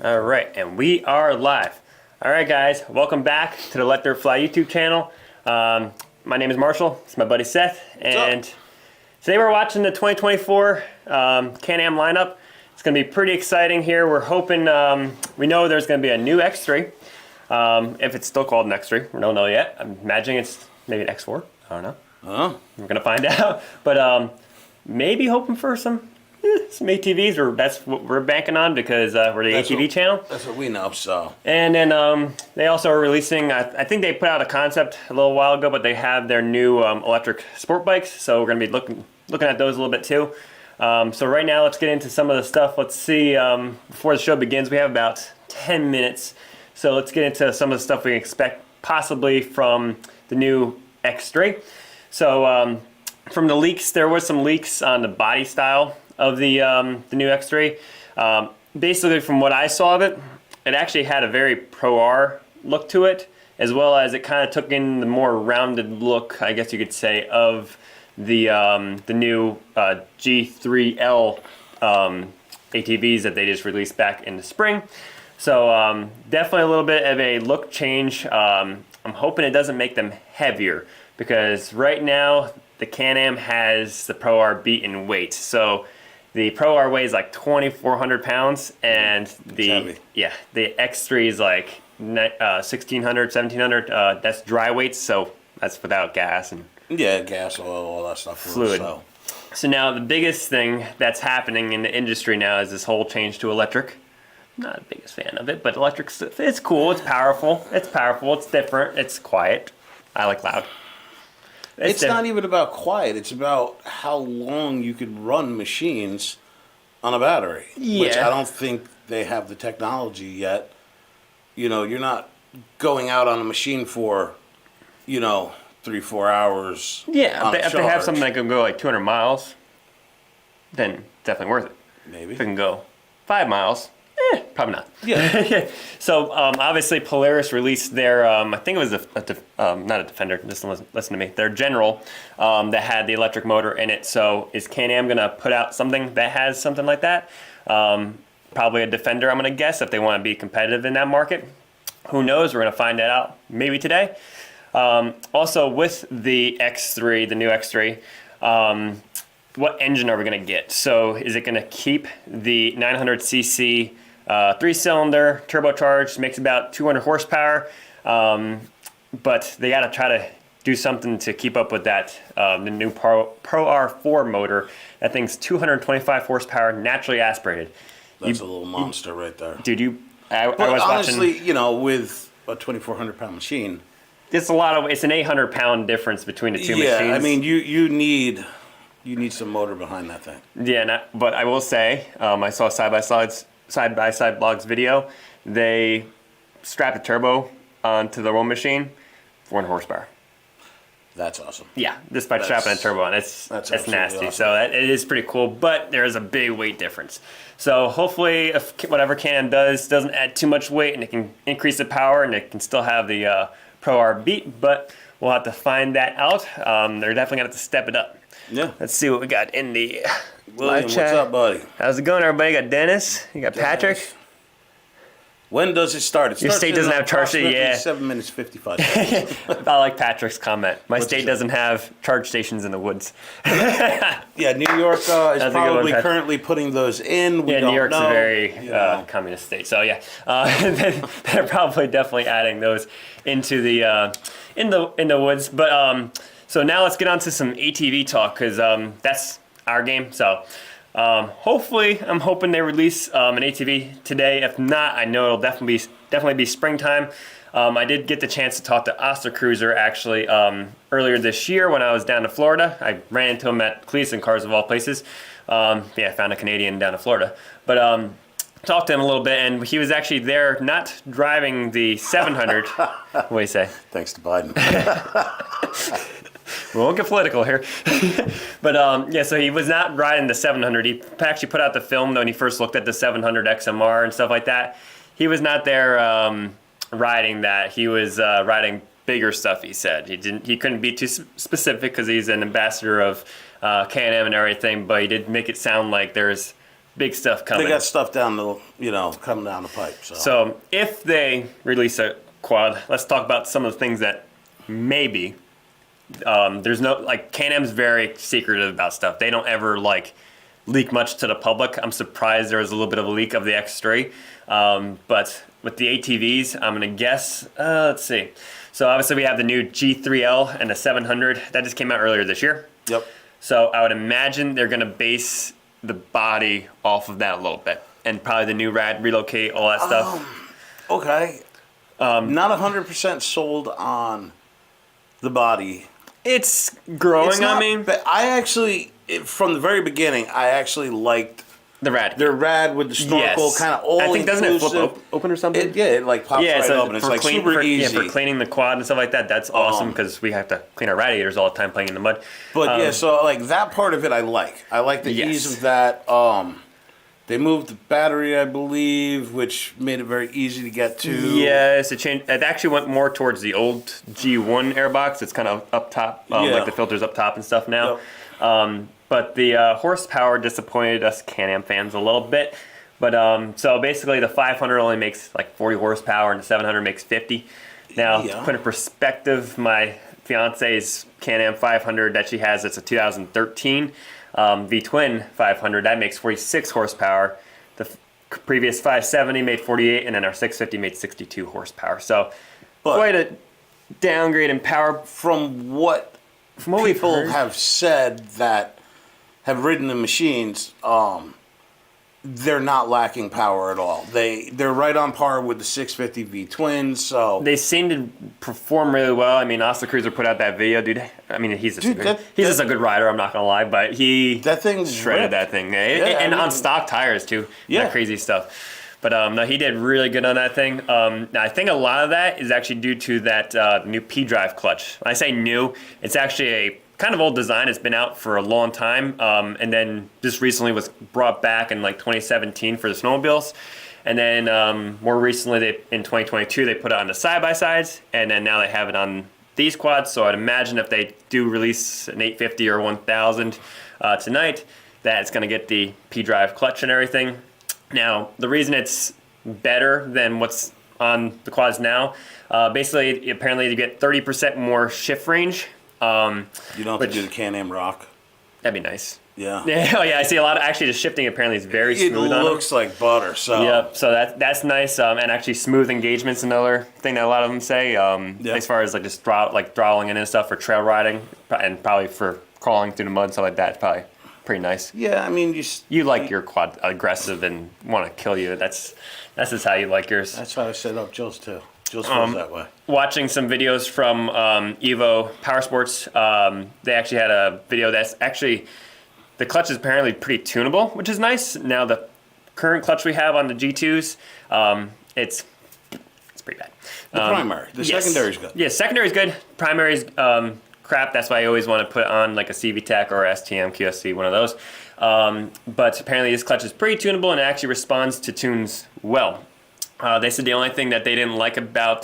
All right, and we are live. All right, guys, welcome back to the LetDirtFly YouTube channel. My name is Marshall. It's my buddy Seth, and today we're watching the 2024 Can-Am lineup. It's going to be pretty exciting here. We're hoping, we know there's going to be a new X3. If it's still called an X3, we don't know yet. I'm imagining it's maybe an X4. I don't know. We're going to find out. But maybe hoping for some ATVs, that's what we're banking on because we're the ATV channel. That's what we know, so. And then they also are releasing, I think they put out a concept a little while ago, but they have their new electric sport bikes, so we're going to be looking at those a little bit too. So right now, let's get into some of the stuff. Let's see, before the show begins, we have about 10 minutes. So let's get into some of the stuff we expect possibly from the new X3. So from the leaks, there was some leaks on the body style of the new X3. Basically, from what I saw of it, it actually had a very Pro R look to it, as well as it kind of took in the more rounded look, I guess you could say, of the new G3L ATVs that they just released back in the spring. So definitely a little bit of a look change. I'm hoping it doesn't make them heavier, because right now the Can-Am has the Pro R beat in weight. So the Pro R weighs like 2,400 pounds, and the X3 is like 1,600, 1,700. That's dry weights, so that's without gas and gas, oil, all that stuff. Fluid. So now the biggest thing that's happening in the industry now is this whole change to electric. I'm not the biggest fan of it, but electric, it's cool, it's powerful, it's different, it's quiet. I like loud. It's not even about quiet. It's about how long you could run machines on a battery. Yeah. Which I don't think they have the technology yet. You know, you're not going out on a machine for, 3-4 hours. Yeah, if they have something that can go like 200 miles, then it's definitely worth it. Maybe. If it can go 5 miles, probably not. Yeah. So obviously Polaris released their, I think it was not a Defender, just listen to me, their General that had the electric motor in it. So is Can-Am going to put out something that has something like that? Probably a Defender, I'm going to guess, if they want to be competitive in that market. Who knows? We're going to find that out maybe today. Also with the X3, the new X3, what engine are we going to get? So is it going to keep the 900cc 3-cylinder turbocharged, makes about 200 horsepower, but they got to try to do something to keep up with that. The new Pro R4 motor, that thing's 225 horsepower, naturally aspirated. That's a little monster right there. Dude, I was honestly, watching, with a 2,400 pound machine, it's an 800 pound difference between the two machines. Yeah, I mean, you need some motor behind that thing. Yeah, but I will say, I saw side-by-side blogs video. They strapped a turbo onto the roll machine, 400 horsepower. That's awesome. Yeah, just by strapping a turbo on, it's nasty. Awesome. So it is pretty cool, but there is a big weight difference. So hopefully, if whatever Can-Am doesn't add too much weight, and it can increase the power, and it can still have the Pro R beat, but we'll have to find that out. They're definitely going to have to step it up. Yeah. Let's see what we got in the William, live chat. What's up, buddy? How's it going, everybody? You got Dennis. You got Patrick. When does it start? Your state doesn't have charge station. Yeah. 7 minutes 55 seconds. I like Patrick's comment. My state doesn't have charge stations in the woods. Yeah, New York is probably currently putting those in. We New York's a very communist state, so yeah, they're probably definitely adding those into the in the woods. But so now let's get on to some ATV talk, because that's our game. So hopefully, I'm hoping they release an ATV today. If not, I know it'll definitely be springtime. I did get the chance to talk to Ostercruiser actually earlier this year when I was down to Florida. I ran into him at Cleveland Cars of all places. I found a Canadian down to Florida. But talked to him a little bit, and he was actually there not driving the 700. What do you say? Thanks to Biden. We won't get political here. But so he was not riding the 700. He actually put out the film when he first looked at the 700 XMR and stuff like that. He was not there riding that. He was riding bigger stuff, he said. He couldn't be too specific because he's an ambassador of Can-Am and everything, but he did make it sound like there's big stuff coming. They got stuff down the, coming down the pipe. So if they release a quad, let's talk about some of the things that maybe. There's no, like, Can-Am's very secretive about stuff. They don't ever, like, leak much to the public. I'm surprised there was a little bit of a leak of the X3. But with the ATVs, I'm going to guess, let's see. So obviously we have the new G3L and the 700. That just came out earlier this year. Yep. So I would imagine they're going to base the body off of that a little bit. And probably the new rad, relocate, all that stuff. Okay. Not 100% sold on the body. It's growing on me. But I actually, from the very beginning, I actually liked the rad. The rad with the snorkel, kind of all. I think doesn't it flip open or something? It like pops right open. It's like super easy. Yeah, for cleaning the quad and stuff like that. That's awesome because we have to clean our radiators all the time playing in the mud. But so like that part of it, I like. I like the ease of that. They moved the battery, I believe, which made it very easy to get to. Yes, it changed. It actually went more towards the old G1 airbox. It's kind of up top, like the filters up top and stuff now. Yep. But the horsepower disappointed us Can-Am fans a little bit. But so basically the 500 only makes like 40 horsepower and the 700 makes 50. Now, to put in perspective, my fiance's Can-Am 500 that she has, it's a 2013 V-twin 500. That makes 46 horsepower. The previous 570 made 48, and then our 650 made 62 horsepower. So quite a downgrade in power. From what people have said that have ridden the machines, they're not lacking power at all. They're right on par with the 650 V-twins. So they seem to perform really well. I mean, Oscar Cruiser put out that video, dude. I mean, he's just a good rider. I'm not gonna lie, but that thing shredded that thing, and on stock tires too. Yeah, that crazy stuff. But no, he did really good on that thing. Now, I think a lot of that is actually due to that new P-drive clutch. When I say new, it's actually a kind of old design. It's been out for a long time, and then just recently was brought back in like 2017 for the snowmobiles. And then more recently, in 2022, they put it on the side-by-sides, and then now they have it on these quads. So I'd imagine if they do release an 850 or 1000 tonight, that it's going to get the P-drive clutch and everything. Now, the reason it's better than what's on the quads now, basically, apparently you get 30% more shift range. You don't have to do the Can-Am Rock. That'd be nice. Yeah. Oh yeah, I see a lot of, actually the shifting apparently is very smooth on it. Looks like butter, so. Yep, so that's nice, and actually smooth engagement's another thing that a lot of them say, as far as like just throttling in and stuff for trail riding, and probably for crawling through the mud and stuff like that, it's probably pretty nice. Yeah, I mean, you like your quad aggressive and want to kill you. That's just how you like yours. That's how I set up Jill's too. Jill's feels that way. Watching some videos from Evo Powersports, they actually had a video that's actually, the clutch is apparently pretty tunable, which is nice. Now the current clutch we have on the G2s, it's pretty bad. The primary, the secondary's good. Yeah, secondary's good. Primary's crap. That's why I always want to put on like a CVTech or STM QSC, one of those. But apparently this clutch is pretty tunable and it actually responds to tunes well. They said the only thing that they didn't like about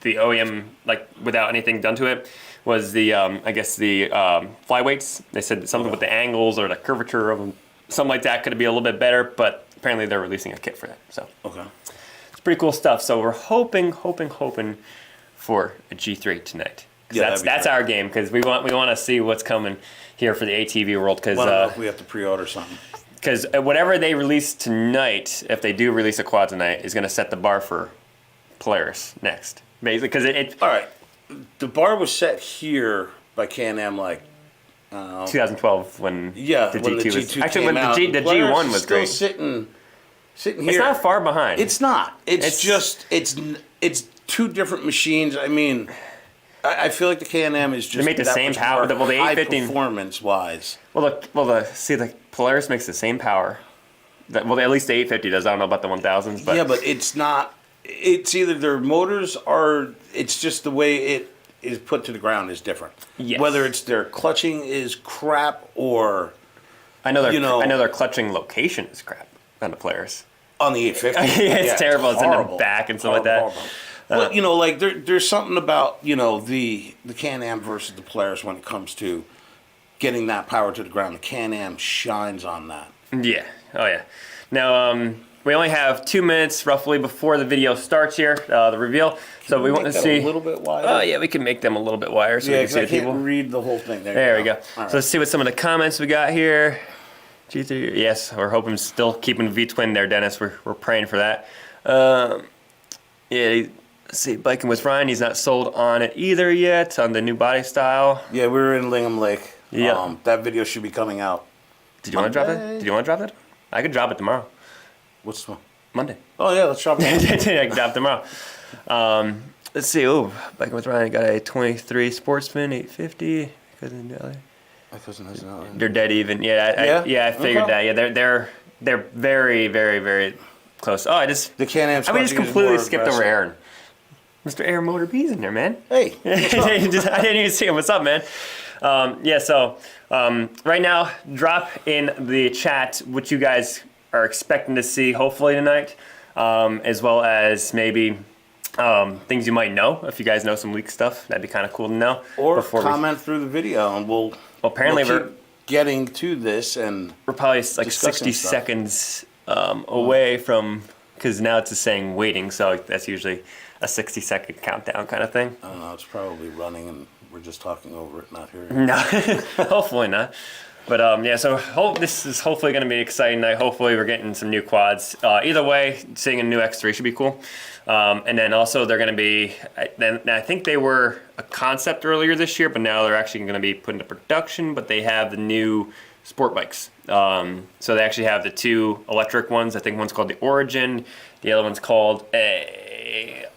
the OEM, like without anything done to it, was the, I guess the flyweights. They said something with the angles or the curvature of them, something like that could be a little bit better, but apparently they're releasing a kit for that. So it's pretty cool stuff. So we're hoping for a G3 tonight. Yeah, that's our game, because we want to see what's coming here for the ATV world. Because we have to pre-order something. Because whatever they release tonight, if they do release a quad tonight, is going to set the bar for Polaris next. Basically, because all right, the bar was set here by Can-Am like 2012 when the G2 was actually when the G1 was still great. Sitting here. It's not far behind. It's not. It's just it's two different machines. I mean, I feel like the Can-Am is just they make the same power. Well, the 850 performance wise. The Polaris makes the same power. At least the 850 does. I don't know about the 1000s, but yeah, but it's not. It's either their motors are. It's just the way it is put to the ground is different. Yes. Whether it's their clutching is crap or I know their clutching location is crap on the Polaris. On the 850, it's terrible. It's in the back and stuff like that. But like there's something about the Can-Am versus the Polaris when it comes to getting that power to the ground. The Can-Am shines on that. Yeah, Oh yeah. Now we only have 2 minutes roughly before the video starts here, the reveal. So we want to see a little bit wider. Oh yeah, we can make them a little bit wider so we can see I the people. can't read the whole thing. There we go. Right. So let's see what some of the comments we got here. G3, yes, we're hoping still keeping V-twin there, Dennis. We're praying for that. Yeah, let's see, biking with Ryan. He's not sold on it either yet on the new body style. Yeah, we were in Lingham Lake. Yeah. That video should be coming out. Did you want to drop it? Did you want to drop it? I could drop it tomorrow. What's one? Monday. Oh yeah, let's drop it. I can drop it tomorrow. Let's see. Oh, biking with Ryan. Got a 23 Sportsman 850. My cousin has another. They're dead even. Yeah, I figured that. Yeah, they're very, very, very close. Oh, The Can-Am. we just completely skipped over Aaron. Mr. Aaron Motor B's in there, man. Hey. I didn't even see him. What's up, man? So right now, drop in the chat what you guys are expecting to see, hopefully tonight, as well as maybe things you might know. If you guys know some leak stuff, that'd be kind of cool to know. Or comment through the video, and we'll keep getting to this, and we're probably like 60 seconds away from, because now it's just saying waiting, so that's usually a 60-second countdown kind of thing. I don't know. It's probably running, and we're just talking over it, not hearing it. No, hopefully not. But so this is hopefully going to be exciting night. Hopefully we're getting some new quads. Either way, seeing a new X3 should be cool. And then also they're going to be, I think they were a concept earlier this year, but now they're actually going to be put into production, but they have the new sport bikes. So they actually have the 2 electric ones. I think one's called the Origin. The other one's called the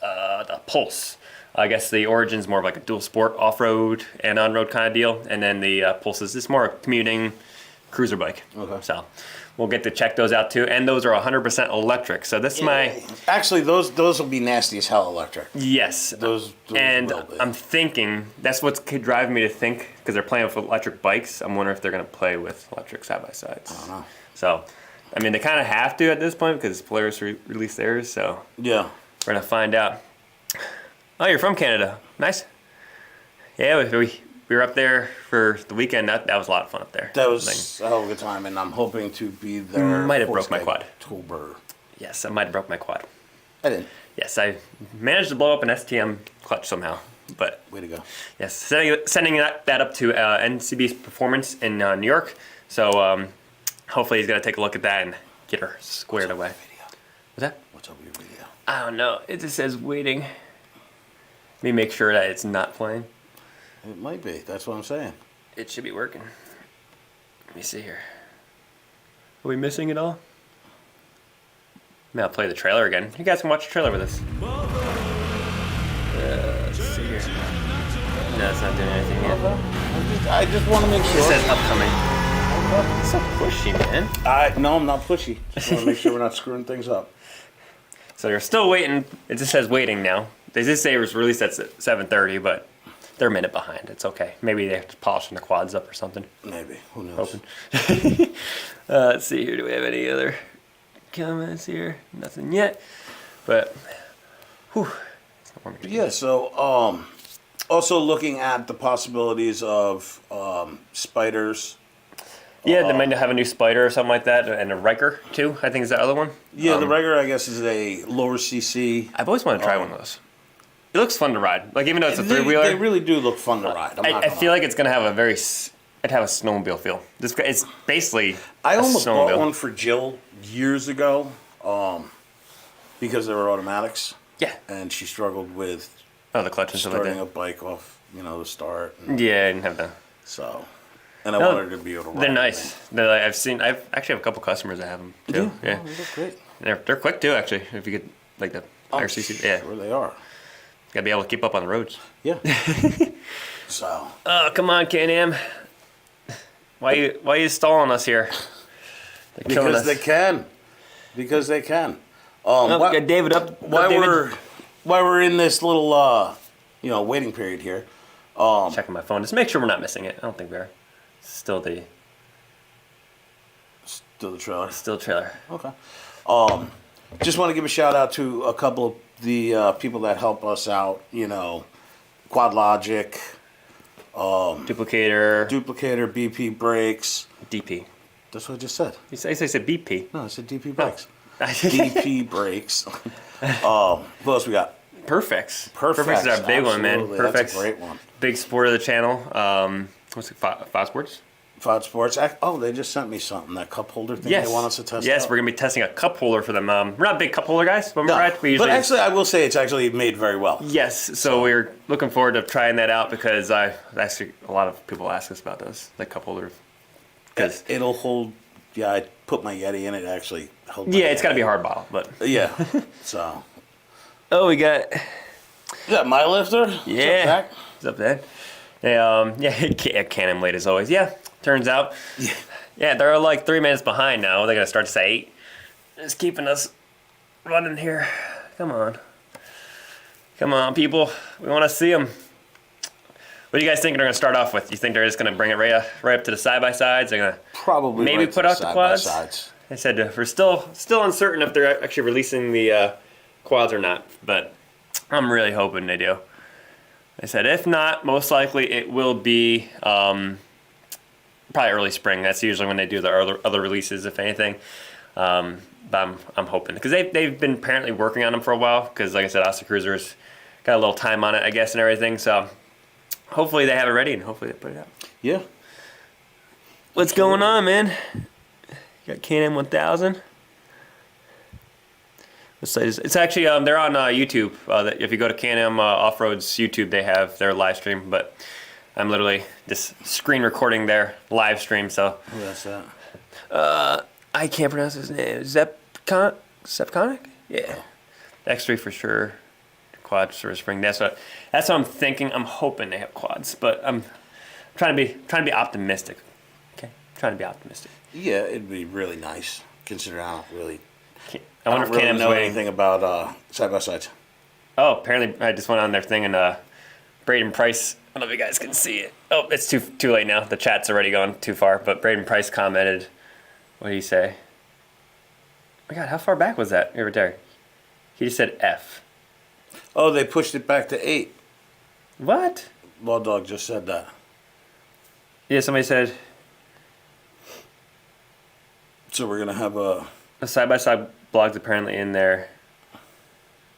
Pulse. I guess the Origin's more of like a dual sport off-road and on-road kind of deal. And then the Pulse is just more a commuting cruiser bike. Okay. So we'll get to check those out too. And those are 100% electric. So this is my... Actually, those will be nasty as hell electric. Yes. Those and will be. I'm thinking, that's what's driving me to think, because they're playing with electric bikes, I'm wondering if they're going to play with electric side-by-sides. I don't know. So, I mean, they kind of have to at this point because Polaris released theirs. So yeah, we're going to find out. Oh, you're from Canada. Nice. Yeah, we were up there for the weekend. That was a lot of fun up there. That was a hell of a good time, and I'm hoping to be there. Might have broke my quad. October. Yes, I might have broke my quad. I didn't. Yes, I managed to blow up an STM clutch somehow. But way to go. Yes, sending that up to NCB's Performance in New York. So hopefully he's going to take a look at that and get her squared away. What's that? What's up with your video? I don't know. It just says waiting. Let me make sure that it's not playing. It might be. That's what I'm saying. It should be working. Let me see here. Are we missing it all? Maybe I'll play the trailer again. You guys can watch the trailer with us. Let's see here. No, it's not doing anything yet. I just want to make sure. It says upcoming. It's so pushy, man. No, I'm not pushy. Just want to make sure we're not screwing things up. So you're still waiting. It just says waiting now. They did say it was released at 7:30, but they're a minute behind. It's okay. Maybe they're polishing the quads up or something. Maybe. Who knows? Let's see here. Do we have any other comments here? Nothing yet. But, whew. Yeah, so also looking at the possibilities of spiders. Yeah, they might have a new Spider or something like that, and a Riker too. I think is that other one. Yeah, the Riker I guess is a lower CC. I've always wanted to try one of those. It looks fun to ride. Like even though it's a 3-wheeler, they really do look fun to ride. I feel like it's gonna have a it'd have a snowmobile feel. It's basically. I almost bought one for Jill years ago, because they were automatics. Yeah. And she struggled with the clutch and stuff like that. Starting a bike off, the start. Yeah, I didn't have that. So. And I wanted to be able to ride. They're nice. They're like, I actually have a couple customers that have them too. Yeah. Oh, they look great. They're quick too, actually. If you get like the higher CC, yeah. Sure they are. Gotta be able to keep up on the roads. Yeah. So. Oh, come on, Can-Am. Why are you stalling us here? Because they can. Because they can. We got David up. While we're in this little waiting period here. Checking my phone. Just make sure we're not missing it. I don't think we are. Still the trailer. Still the trailer. Okay. Just want to give a shout out to a couple of the people that help us out. Quad Logic, Dooplicator, BP Brakes, DP. That's what I just said. You said BP. No, I said DP brakes. Oh. DP brakes. What else we got? Perfex. Perfex is our big one, man. Absolutely. Perfex. That's a great one. Big sport of the channel. What's it? Fodsports? Fodsports. Oh, they just sent me something. That cup holder thing they want us to test Yes, out. we're going to be testing a cup holder for them. We're not big cup holder guys, but No, right. We usually... but actually, I will say it's actually made very well. Yes, so we're looking forward to trying that out because actually a lot of people ask us about those, like cup holders. Because it'll hold. Yeah, I put my Yeti in it. Actually, yeah, it's got to be a hard bottle, but yeah. So. Oh, we got. You got my lifter. Yeah. What's up, Dad? Yeah, Canon late as always. Yeah, turns out. Yeah, they're like 3 minutes behind now. They're gonna start to say 8. It's keeping us running here. Come on, people. We want to see them. What do you guys think they're gonna start off with? You think they're just gonna bring it right up to the side by sides? They're gonna probably maybe right put out the quads. Sides. I said we're still uncertain if they're actually releasing the quads or not, but I'm really hoping they do. I said if not, most likely it will be probably early spring. That's usually when they do the other releases, if anything. But I'm hoping because they've been apparently working on them for a while. Because like I said, Austin Cruiser's got a little time on it, I guess, and everything. So hopefully they have it ready and hopefully they put it out. Yeah. What's going on, man? You got Can-Am 1000. It's actually they're on YouTube. If you go to Can-Am Off-Road's YouTube, they have their live stream. But I'm literally just screen recording their live stream. So who is that? I can't pronounce his name. Zepconic? Yeah. X3 for sure. Quads for spring. That's what I'm thinking. I'm hoping they have quads, but I'm trying to be optimistic. Okay, trying to be optimistic. Yeah, it'd be really nice considering I don't really Can-Am's know waiting. anything about side by sides. Oh, apparently I just went on their thing and Braden Price. I don't know if you guys can see it. Oh, it's too late now. The chat's already gone too far. But Braden Price commented. What did he say? Oh my God, how far back was that? Right there. He just said F. Oh, they pushed it back to 8. What? Law Dog just said that. Yeah, somebody said. So we're gonna have a side-by-side blog's apparently in their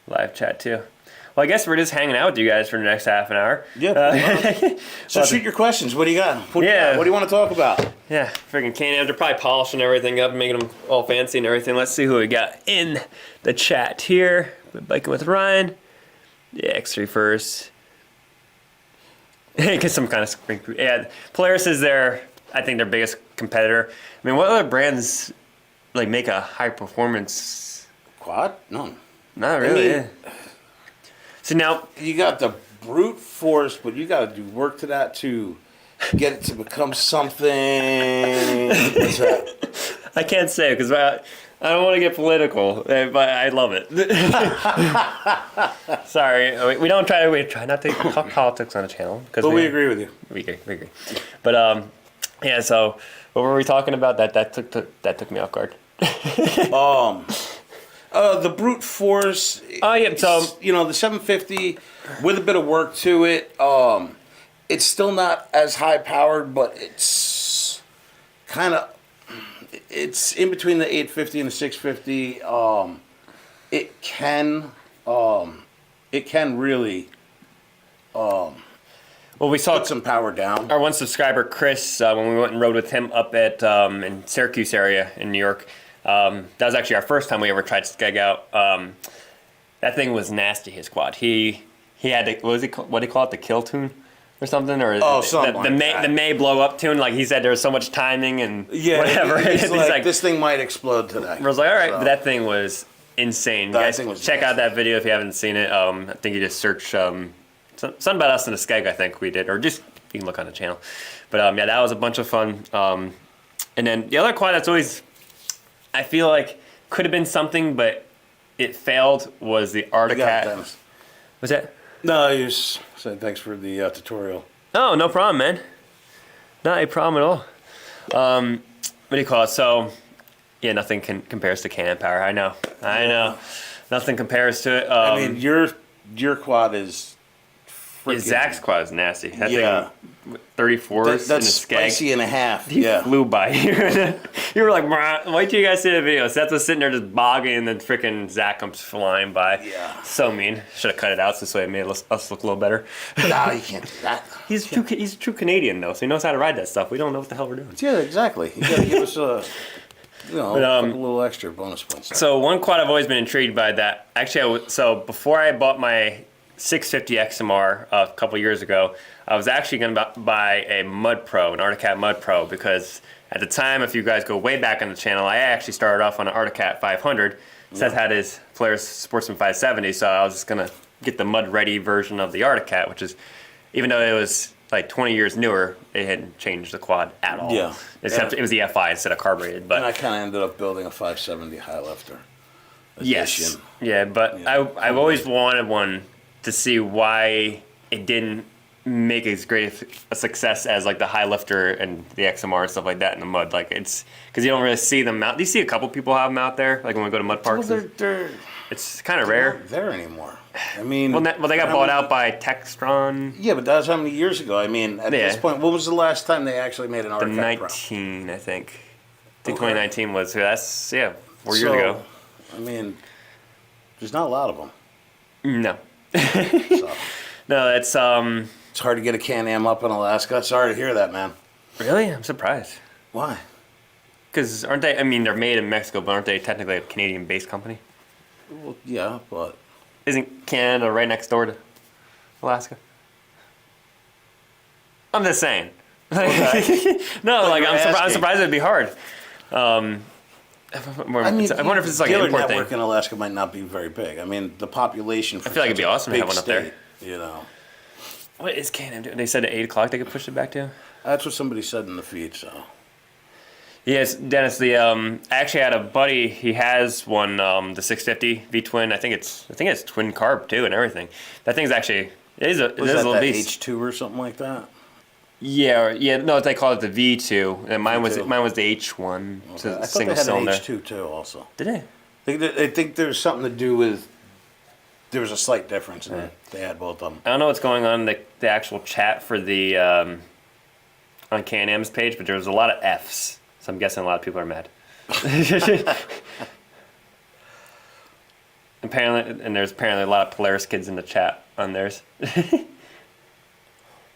live chat too. Well, I guess we're just hanging out with you guys for the next half an hour. Yeah. So shoot your questions. What do you got? What do you want to talk about? Yeah, freaking Can-Am. They're probably polishing everything up, making them all fancy and everything. Let's see who we got in the chat here. Biking with Ryan. Yeah, X3 first. Get some kind of spring. Yeah, Polaris is I think their biggest competitor. I mean, what other brands like make a high performance quad? None. Not really. Yeah. So now you got the brute force, but you got to do work to that to get it to become something. What's that? I can't say because I don't want to get political, but I love it. Sorry, we try not to talk politics on the channel because we agree with you. We agree. But yeah. So what were we talking about? That took me off guard. The brute force. Oh yeah. So the 750 with a bit of work to it. It's still not as high powered, but it's kind of. It's in between the 850 and the 650. It can really. Well, we saw put some power down. Our one subscriber, Chris, when we went and rode with him up at in Syracuse area in New York. That was actually our first time we ever tried to skeg out. That thing was nasty. His quad. He had what do you call it? The kill tune or something, or the may blow up tune. Like he said, there was so much timing and whatever. He's like, this thing might explode today. I was like, all right, but that thing was insane. Guys, check out that video if you haven't seen it. I think you just search something about us in the skeg. I think we did, or just you can look on the channel. But yeah, that was a bunch of fun. And then the other quad that's always I feel like could have been something, but it failed was the Articat. Was that? No, you just said thanks for the tutorial. Oh, no problem, man. Not a problem at all. What do you call it? So, yeah, nothing compares to Can-Am power. I know. Nothing compares to it. I mean, your quad is freaking... Zach's quad is nasty. That Yeah. thing, 34s That's in a skeg. spicy and a half. He Yeah. flew by. You were like, "Bruh." Wait till you guys see the video. Seth was sitting there just bogging, and then freaking Zach comes flying by. Yeah. So mean. Should have cut it out so this way it made us look a little better. No, you can't do that. He's a true Canadian, though, so he knows how to ride that stuff. We don't know what the hell we're doing. Yeah, exactly. You gotta give us a, a little extra bonus points. So one quad I've always been intrigued by that. Actually, so before I bought my 650 XMR a couple years ago, I was actually going to buy a Mud Pro, an Arctic Cat Mud Pro, because at the time, if you guys go way back on the channel, I actually started off on an Arctic Cat 500. Seth had his Polaris Sportsman 570, so I was just going to get the mud-ready version of the Arctic Cat, which is, even though it was like 20 years newer, it hadn't changed the quad at all. Yeah. Except it was the FI instead of carbureted. But And I kind of ended up building a 570 high lifter. yes. Edition. Yeah, but Yeah. I've always wanted one to see why it didn't make as great a success as like the high lifter and the XMR and stuff like that in the mud. Like it's because you don't really see them out. Do you see a couple people have them out there? Like when we go to mud parks, Well, they're it's kind of rare. not there anymore. I mean, Well, they got bought out by Textron. Yeah, but that was how many years ago? I mean, at this point, what was the last time they actually made an The Arctic Cat Pro? 19, I think. I think Okay. 2019 was. That's 4 years ago. I mean, there's not a lot of them. No, So. no, it's It's hard to get a Can-Am up in Alaska. Sorry to hear that, man. really. I'm surprised. Why? Because aren't they? I mean, they're made in Mexico, but aren't they technically a Canadian-based company? Well, yeah, but Isn't Canada right next door to Alaska? I'm just saying. Okay. No, like you're I'm asking. surprised it'd be hard. I wonder if it's like an dealer import network thing. in Alaska might not be very big. I mean, the population. For I feel like it'd such be a awesome to big have one up there. state, You know, What is Can-Am doing? They said at 8 o'clock they could push it back to. that's what somebody said in the feed. So Yes, Dennis. I actually had a buddy. He has one, the 650 V twin. I think it's twin carb too and everything. That thing's actually it is a was that little that beast. H2 or something like that? Yeah. No, they call it the V2, and mine was V2. the H1. Okay. So I thought single they had cylinder. an H2 too. Also, Did they? I think there's something to do with. There was a slight difference in it. They had both of them. I don't know what's going on in the actual chat for the on Can-Am's page, but there was a lot of Fs, so I'm guessing a lot of people are mad. Apparently, and there's apparently a lot of Polaris kids in the chat on theirs.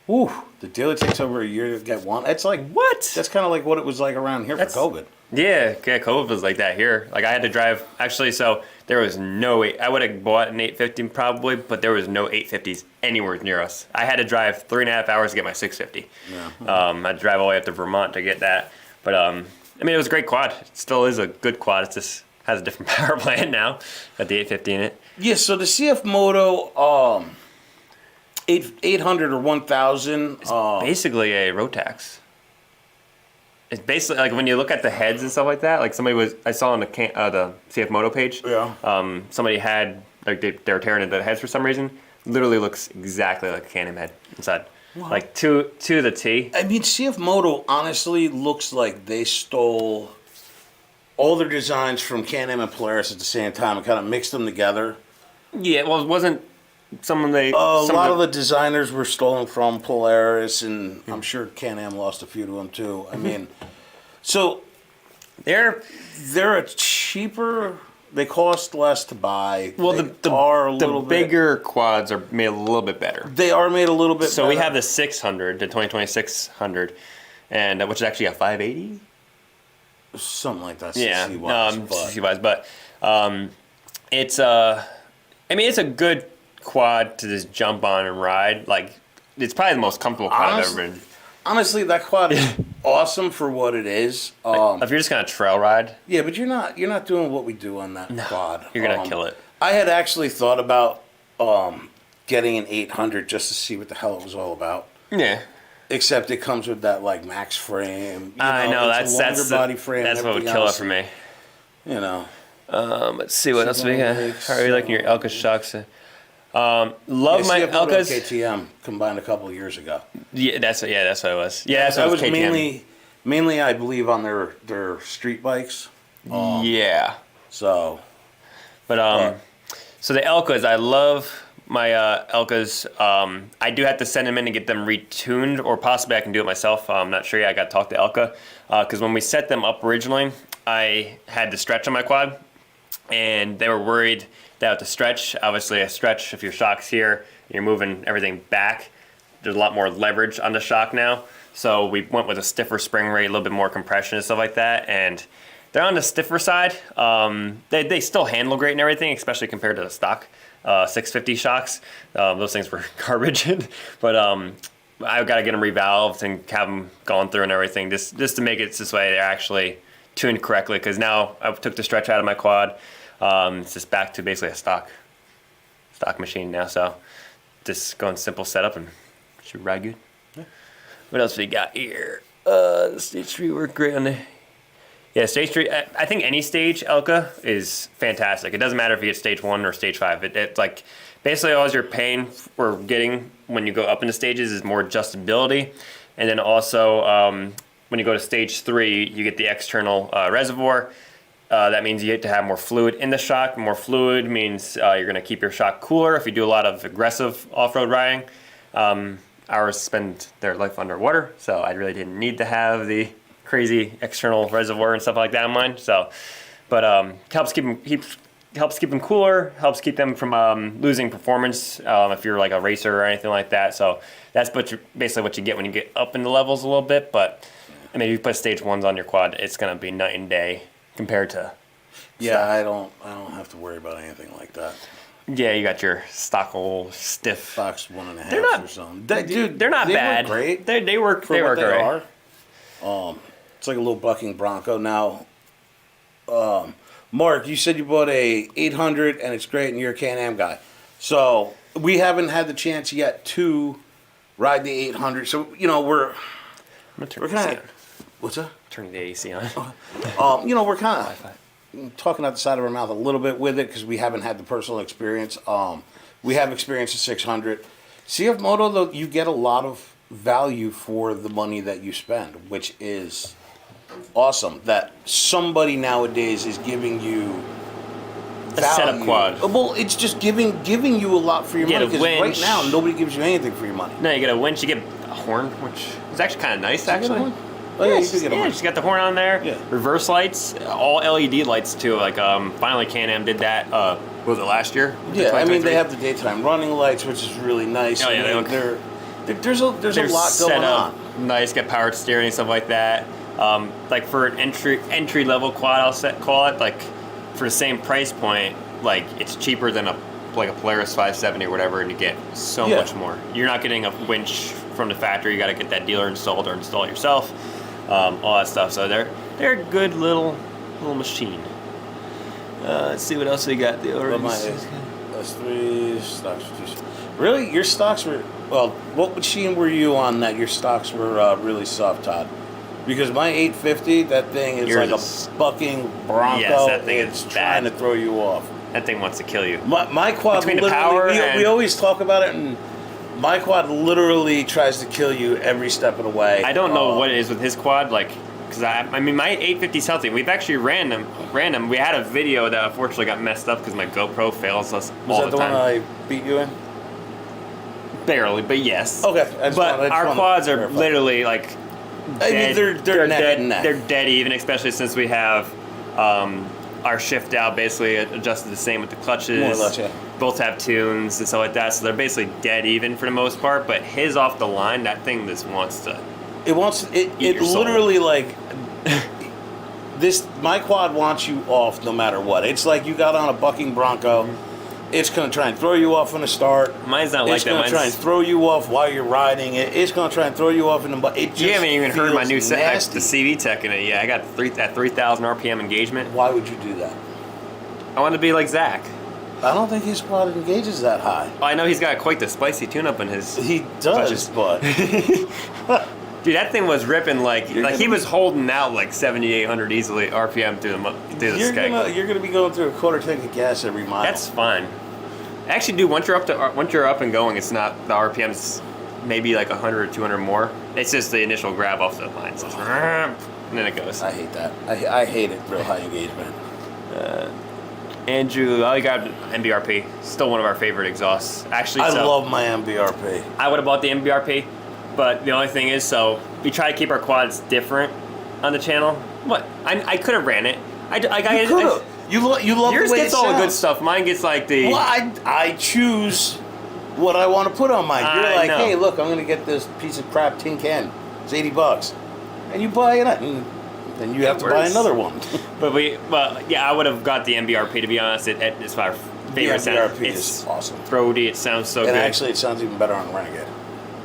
Ooh, the dealer takes over a year to get one. It's like What? That's kind of like what it was like around here That's- for COVID. Yeah, COVID was like that here. Like I had to drive, actually, so there was no, I would have bought an 850 probably, but there was no 850s anywhere near us. I had to drive 3.5 hours to get my 650. Yeah. I had to drive all the way up to Vermont to get that. But, I mean, it was a great quad. It still is a good quad. It just has a different power plant now. Got the 850 in it. Yeah, so the CF Moto 800 or 1000. Basically a Rotax. It's basically like when you look at the heads and stuff like that. Like I saw on the CF Moto page. Yeah. Somebody had like they were tearing into the heads for some reason. Literally looks exactly like a Can-Am head inside, like to the T. I mean, CF Moto honestly looks like they stole all their designs from Can-Am and Polaris at the same time and kind of mixed them together. Yeah, well, it wasn't someone they. A lot of the designers were stolen from Polaris, and I'm sure Can-Am lost a few to them too. I mean, so they're a cheaper. They cost less to buy. well, They are a little the bit, bigger quads are made a little bit better. They are made a little bit. So better. we have the 600, the 2020 600, and which is actually a 580. something like that. Yeah, CC-wise, but CC-wise, but it's I mean, it's a good quad to just jump on and ride. Like, it's probably the most comfortable quad I've ever been. honestly, that quad is awesome for what it is. If you're just gonna trail ride, Yeah, but you're not doing what we do on that quad. you're gonna kill it. I had actually thought about getting an 800 just to see what the hell it was all about. Yeah. Except it comes with that like max frame. I know it's a longer body frame. That's and what would everything kill it else. for me. You know. Let's see what else we got. Brakes, How are you liking your Elka shocks? Love my CF Moto and Elkas. KTM combined a couple of years ago. Yeah, that's what it was. Yeah, that's That what was KTM. mainly I believe on their street bikes. Yeah. So But so the Elkas, I love my Elkas. I do have to send them in to get them retuned, or possibly I can do it myself. I'm not sure yet. I got to talk to Elka, because when we set them up originally, I had to stretch on my quad, and they were worried that with the stretch, obviously a stretch, if your shock's here, you're moving everything back, there's a lot more leverage on the shock now. So we went with a stiffer spring rate, a little bit more compression and stuff like that, and they're on the stiffer side. They still handle great and everything, especially compared to the stock 650 shocks. Those things were garbage, but I've got to get them revalved and have them gone through and everything, just to make it this way they're actually tuned correctly, because now I took the stretch out of my quad. It's just back to basically a stock machine now, so just going simple setup and should ride good. Yeah. What else we got here? The stage 3 worked great on the... Yeah, stage 3, I think any stage, Elka, is fantastic. It doesn't matter if you get stage 1 or stage 5. It's like, basically all you're paying or getting when you go up into stages is more adjustability. And then also, when you go to stage 3, you get the external reservoir. That means you get to have more fluid in the shock. More fluid means you're going to keep your shock cooler if you do a lot of aggressive off-road riding. Ours spend their life underwater, so I really didn't need to have the crazy external reservoir and stuff like that in mine. So, but helps keep them cooler. Helps keep them from losing performance if you're like a racer or anything like that. So that's basically what you get when you get up in the levels a little bit. But I mean, if you put stage 1s on your quad, it's going to be night and day compared to. Yeah, stuff. I don't have to worry about anything like that. Yeah, you got your stock old stiff. Stock's 1.5 or something. They're not bad. Work great. They work. They work great. It's like a little bucking Bronco now. Mark, you said you bought a 800 and it's great, and you're a Can-Am guy. So we haven't had the chance yet to ride the 800. So we're kind of. What's that? Turning the AC on. We're kind of talking out the side of our mouth a little bit with it because we haven't had the personal experience. We have experienced the 600. CF Moto, though, you get a lot of value for the money that you spend, which is awesome. That somebody nowadays is giving you a setup quad. Well, it's just giving you a lot for your money, because right now nobody gives you anything for your money. No, you get a winch, you get a horn, which is actually kind of nice, actually. Oh, yeah, you do get a horn. She's got the horn on there. Yeah. Reverse lights, all LED lights too. Like finally Can-Am did that. Was it last year? Yeah, I mean they have the daytime running lights, which is really nice. Oh yeah, there's a lot going on. Nice, got powered steering and stuff like that. Like for an entry level quad, call it, like for the same price point, like it's cheaper than a Polaris 570 or whatever, and you get so much more. You're not getting a winch from the factory. You got to get that dealer installed or install it yourself. All that stuff. So they're a good little machine. Let's see what else we got. The S3 stocks. Really, your stocks were what machine were you on that your stocks were really soft, Todd? Because my 850, that thing is like a bucking Bronco. Yes, that thing is trying to throw you off. That thing wants to kill you. My quad, between the power we always talk about it, and my quad literally tries to kill you every step of the way. I don't know what it is with his quad, because I mean my 850's healthy. We've actually ran them. We had a video that unfortunately got messed up because my GoPro fails us all the time. Was that the one I beat you in? Barely, but yes. Okay. But our quads are literally like dead. I mean, they're neck and neck. They're dead even, especially since we have our shift out basically adjusted the same with the clutches. More or less, yeah. Both have tunes and stuff like that, so they're basically dead even for the most part. But his off the line, that thing just wants to. It literally like this. My quad wants you off no matter what. It's like you got on a bucking Bronco. It's gonna try and throw you off on the start. Mine's not like that. It's gonna try and throw you off while you're riding it. It's gonna try and throw you off in the. You haven't even heard my new set, the CV Tech in it. Yeah, I got that 3,000 RPM engagement. Why would you do that? I want to be like Zach. I don't think his quad engages that high. I know he's got quite the spicy tune-up in his. He does, but. Dude, that thing was ripping he was holding out like 7,800 easily RPM through the sky. You're gonna be going through a quarter tank of gas every mile. That's fine. Actually, dude, once you're up and going, it's not the RPM's maybe like 100 or 200 more. It's just the initial grab off the line, so and then it goes. I hate that. I hate it. Real high engagement. Andrew, I got MBRP. Still one of our favorite exhausts. Actually, I love my MBRP. I would have bought the MBRP, but the only thing is, so we try to keep our quads different on the channel. What? I could have ran it. I could have. You love yours the way gets all the good stuff. Mine gets like the. Well, I choose what I want to put on mine. You're like, hey, look, I'm gonna get this piece of crap tin can. It's $80, and you buy it, and then you have to buy another one. But yeah, I would have got the MBRP, to be honest. It's my favorite sound. The MBRP is awesome. Throaty. It sounds so good. And actually, it sounds even better on Renegade.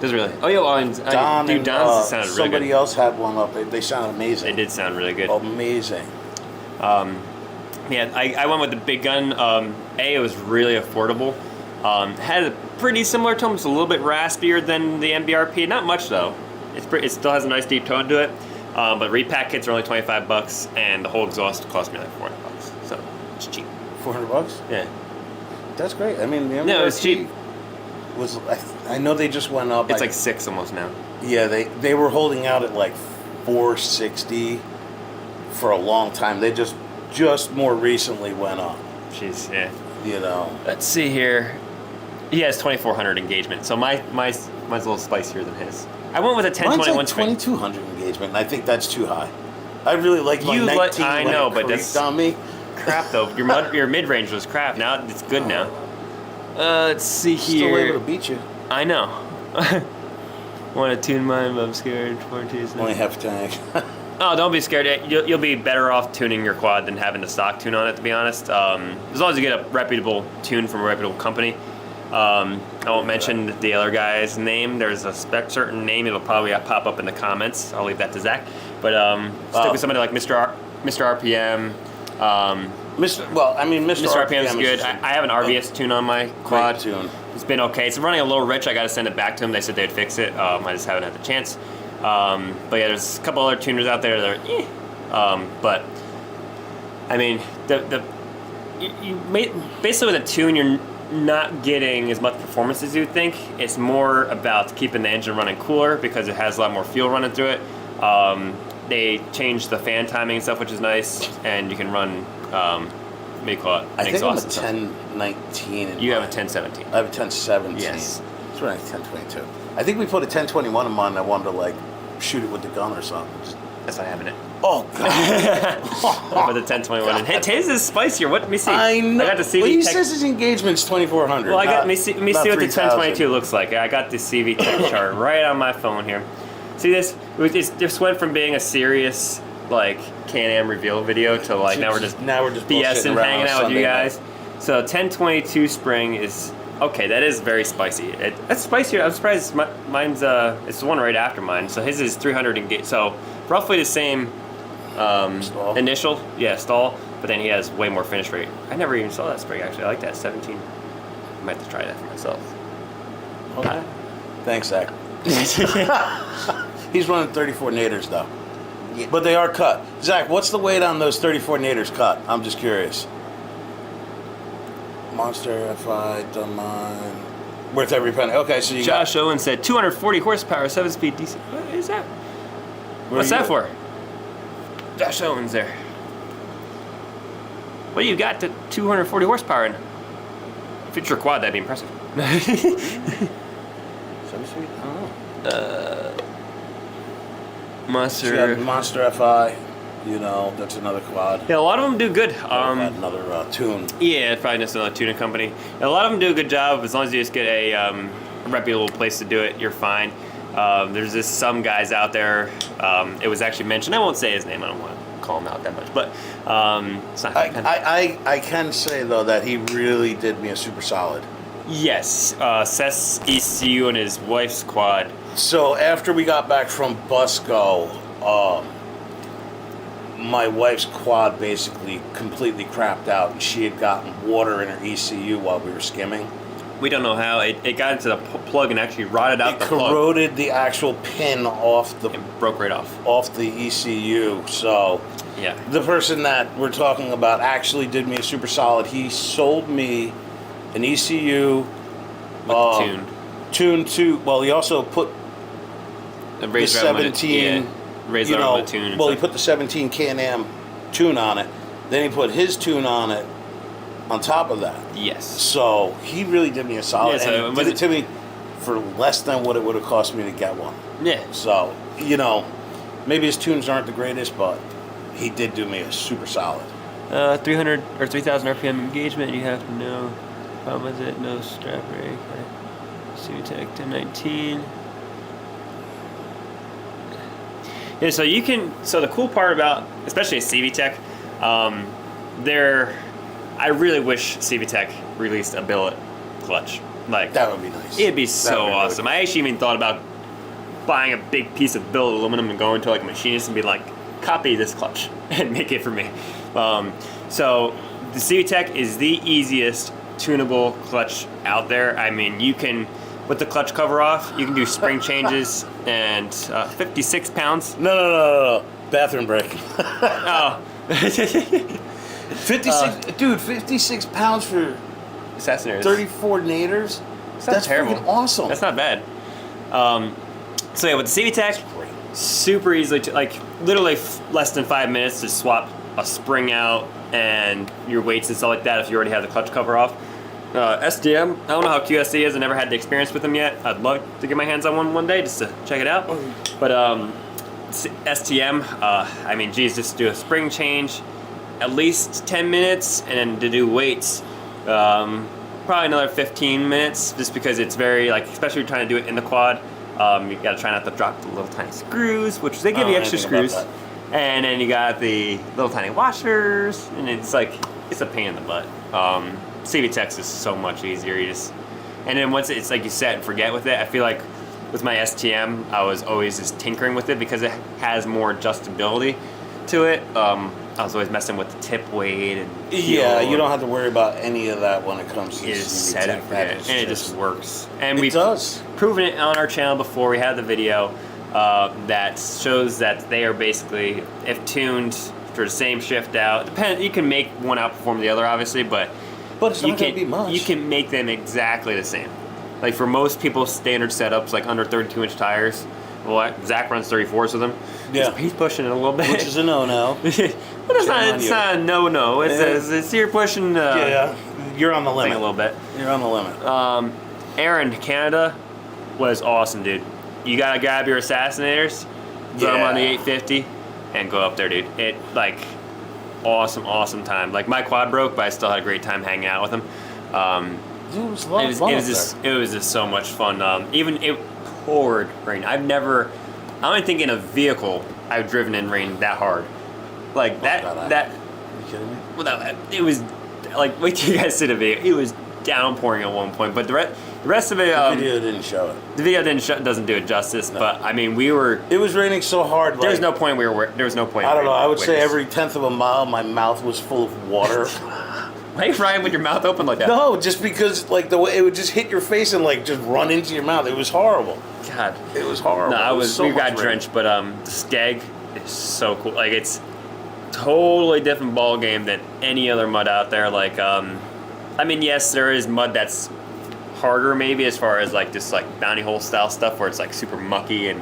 Does it really? Oh yeah, Don's sounded really good. Somebody else had one up. They sound amazing. They did sound really good. Amazing. Yeah, I went with the big gun. It was really affordable. Had a pretty similar tone. It's a little bit raspier than the MBRP. Not much though. It still has a nice deep tone to it. But repack kits are only $25, and the whole exhaust cost me like $400. So it's cheap. $400? Yeah. That's great. I mean, the MBRP no, it's cheap. Was I know they just went up. It's like $6 almost now. Yeah, they were holding out at like $460 for a long time. They just more recently went up. Jeez, yeah. You know. Let's see here. He has 2,400 engagement, so mine's a little spicier than his. I went with a 1021 like 2,200 engagement, and I think that's too high. I really like my 19. I know, but that's on me. Crap though. Your mid range was crap. Now it's good now. Let's see here. Still able to beat you. I know. Want to tune mine, but I'm scared. Only half tank. Oh, don't be scared. You'll be better off tuning your quad than having the stock tune on it, to be honest. As long as you get a reputable tune from a reputable company. I won't mention the other guy's name. There's a certain name. It'll probably pop up in the comments. I'll leave that to Zach. But stick with somebody like Mr. RPM. Mr. RPM is good. I have an RVS tune on my quad. Tune. It's been okay. It's running a little rich. I got to send it back to them. They said they'd fix it. I just haven't had the chance. But yeah, there's a couple other tuners out there that are but I mean, basically with a tune, you're not getting as much performance as you'd think. It's more about keeping the engine running cooler because it has a lot more fuel running through it. They changed the fan timing and stuff, which is nice, and you can run what do you call it? I think I'm a 1019. You have a 1017. I have a 1017. Yes. It's running 1022. I think we put a 1021 in mine. And I wanted to like shoot it with the gun or something. That's not having it. Oh god! But the 1021. Hey, his is spicier. What? Let me see. I know. I got the CV. Well, he says his engagement's 2400. Well, let me see what the 1022 3,000. looks like. I got the CV tech chart right on my phone here. See this? This went from being a serious like Can-Am reveal video to like now we're just BSing, hanging out with you guys. So 1022 spring is okay. That is very spicy. That's spicier. I'm surprised. Mine's it's the one right after mine. So his is 300 engage. So roughly the same initial, stall. But then he has way more finish rate. I never even saw that spring actually. I like that 17. I might have to try that for myself. Okay. Thanks, Zach. He's running 34 naders though. Yeah. But they are cut. Zach, what's the weight on those 34 naders cut? I'm just curious. Monster FI, done mine. Worth every penny. Okay, so you Josh Owen said 240 horsepower, 7-speed DC. What is that? What's that for? Josh Owen's there. What do you got to 240 horsepower in? If it's your quad, that'd be impressive. 7-speed? I don't know. Monster FI, that's another quad. Yeah, a lot of them do good. Another tune. Yeah, probably just another tuning company. And a lot of them do a good job. As long as you just get a reputable place to do it, you're fine. There's just some guys out there. It was actually mentioned. I won't say his name. I don't want to call him out that much, but it's not. I can say though that he really did me a super solid. Yes, Seth's ECU and his wife's quad. So after we got back from Busco, my wife's quad basically completely crapped out, and she had gotten water in her ECU while we were skimming. We don't know how. It got into the plug and actually rotted out the plug. It corroded the actual pin off the... It broke right off. Off the ECU, so... Yeah. The person that we're talking about actually did me a super solid. He sold me an ECU... With tune. Tune to... Well, he also put... The 17... Raised the tune. Well, he put the 17 Can-Am tune on it. Then he put his tune on it. on top of that. Yes. So he really did me a solid. Yeah, so and he did it to me for less than what it would have cost me to get one. Yeah. So, maybe his tunes aren't the greatest, but he did do me a super solid. 300 or 3,000 RPM engagement. You have no problem with it. No strap brake. CVTech 1019. Yeah, so you can. So the cool part about, especially a CVTech, I really wish CVTech released a billet clutch. Like that would be nice. It'd be so awesome. Really cool. I actually even thought about buying a big piece of billet aluminum and going to like a machinist and be like, copy this clutch and make it for me. So the CVTech is the easiest tunable clutch out there. I mean, you can, with the clutch cover off, you can do spring changes and 56 pounds. No. Bathroom break. Oh. 56, dude, 56 pounds for Assassinators. 34 naders? That's terrible. Freaking awesome. That's not bad. So yeah, with the CVTech, super easily, literally less than 5 minutes to swap a spring out and your weights and stuff like that if you already have the clutch cover off. STM, I don't know how QSC is. I never had the experience with them yet. I'd love to get my hands on one day just to check it out. But STM, I mean, geez, just do a spring change, at least 10 minutes, and then to do weights, probably another 15 minutes, just because it's very, especially if you're trying to do it in the quad, you gotta try not to drop the little tiny screws, which they give you extra screws. And then you got the little tiny washers, and it's a pain in the butt. CVTech is so much easier. And then once it's like you set and forget with it, I feel like with my STM, I was always just tinkering with it because it has more adjustability to it. I was always messing with the tip weight and yeah, you don't have to worry about any of that when it comes to you just set it, and it just works. And we've does. proven it on our channel before. We had the video that shows that they are basically, if tuned for the same shift out, you can make one outperform the other, obviously, but it's not going to be much. You can make them exactly the same. Like for most people's standard setups, like under 32-inch tires, well, Zach runs 34s with them. Yeah. He's pushing it a little bit. Which is a no-no. But it's not a no-no. It's you're pushing... you're on the limit. A little bit. You're on the limit. Aaron, Canada was awesome, dude. You got to grab your Assassinators, throw them on the 850, and go up there, dude. Awesome time. Like, my quad broke, but I still had a great time hanging out with him. Dude, it was a lot of fun. It was just so much fun. Even it poured rain. I don't think in a vehicle I've driven in rain that hard. Like that. Are you kidding me? Well, it was like, wait till you guys see the video. It was downpouring at one point, but the rest of it. The video didn't show it. The video doesn't do it justice. No. But I mean, it was raining so hard. There was no point there was no point. I don't know. I would say every 1/10 of a mile, my mouth was full of water. Why are you frying with your mouth open like that? No, just because the way it would just hit your face and just run into your mouth. It was horrible. God, it was horrible. No, we got drenched, but the Skeg is so cool. Like, it's totally different ball game than any other mud out there. Like, I mean, yes, there is mud that's harder maybe as far as just bounty hole style stuff where it's super mucky and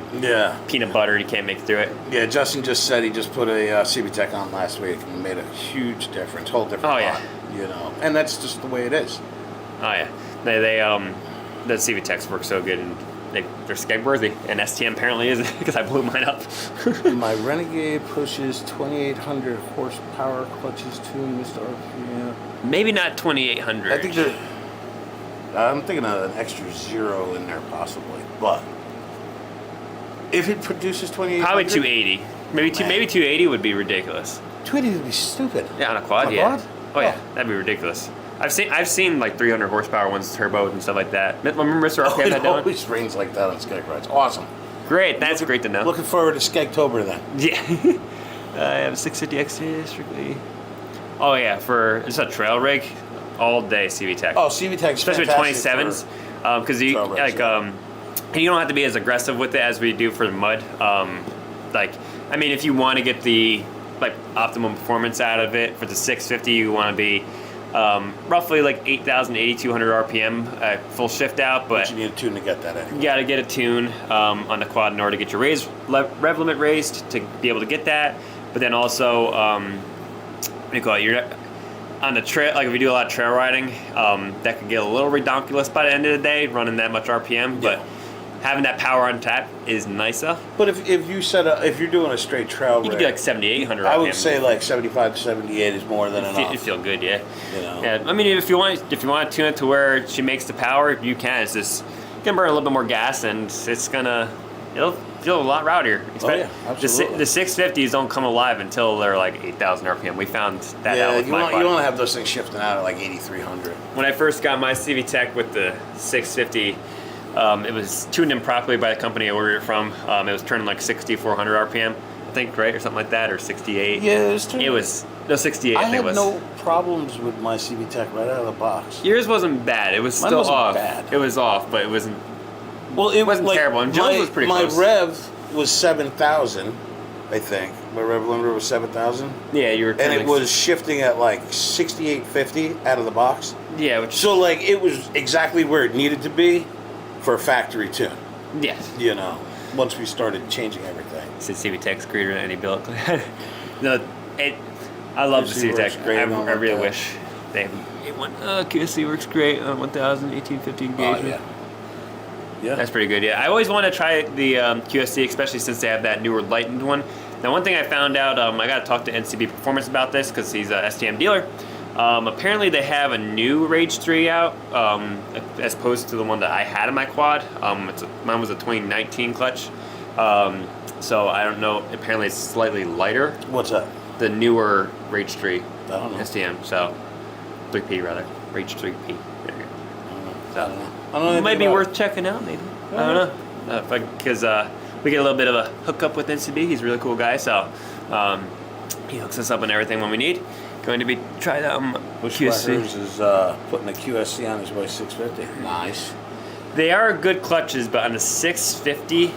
peanut butter, you can't make it through it. Yeah, Justin just said he just put a CVTech on last week and made a huge difference, whole different pot, and that's just the way it is. Oh yeah, the CVTechs work so good and they're Skeg worthy, and STM apparently is because I blew mine up. My Renegade pushes 2,800 horsepower, clutches tuned, Mr. RPM. Maybe not 2,800. I think I'm thinking of an extra zero in there possibly, but if it produces 2,800, probably 280. Maybe 280 would be ridiculous. 280 would be stupid. Yeah, on a quad. Quad? Oh yeah, that'd be ridiculous. I've seen 300 horsepower ones turboed and stuff like that. Remember Mr. RPM had that one? It always rains like that on Skeg rides. Awesome. Great, that's great to know. Looking forward to Skegtober then. Yeah. I have a 650 XT strictly. Oh yeah, it's a trail rig. All day CVTech. Oh, CVTech, especially with 27s, because you and you don't have to be as aggressive with it as we do for the mud. I mean, if you want to get the optimum performance out of it for the 650, you want to be roughly 8,000, 8,200 RPM full shift out. But you need a tune to get that anyway. You got to get a tune on the quad in order to get your rev limit raised to be able to get that. But then also, what do you call it? on the trail, like if you do a lot of trail riding, that could get a little redonkulous by the end of the day, running that much RPM. But having that power on tap is nicer. But if you're doing a straight trail, you can do like 7,800 RPM. I would say like 75 to 78 is more than enough. You feel good, yeah. You know. Yeah. I mean, if you want to tune it to where she makes the power, you can. It's just you can burn a little bit more gas, and it'll feel a lot rowdier. Yeah, absolutely. The 650s don't come alive until they're like 8,000 RPM. We found that out with my quad. You want to have those things shifting out at like 8,300. When I first got my CV Tech with the 650, it was tuned in properly by the company I ordered it from. It was turning like 6,400 RPM, I think, right, or something like that, or 68. Yeah, it was 68. I had no problems with my CV Tech right out of the box. Yours wasn't bad. It was still off. Bad. It was off, but it wasn't. Well, it wasn't like, terrible. And Joe's was pretty close. My rev was 7,000, I think. My rev limiter was 7,000. Yeah, you were. And it was shifting at like 6,850 out of the box. Yeah, so like it was exactly where it needed to be for a factory tune. Yes. You know, once we started changing everything. It's the CV Tech's greater than any build. I love the CV Tech. I really wish they had one. QSC works great on 1,000, 1850 engagement. Yeah, that's pretty good. Yeah, I always want to try the QSC, especially since they have that newer lightened one. Now, one thing I found out, I got to talk to NCB Performance about this because he's a STM dealer. Apparently, they have a new Rage 3 out as opposed to the one that I had in my quad. Mine was a 2019 clutch, so I don't know. Apparently, it's slightly lighter. What's that? The newer Rage 3 I don't know. STM. So 3P rather, Rage 3P. There you go. So, I don't know. It might be worth checking out, maybe. I don't know. Because we get a little bit of a hookup with NCB. He's a really cool guy, so he hooks us up on everything when we need. Going to be tried QSC. Is putting a QSC on his way 650. Nice. They are good clutches, but on the 650,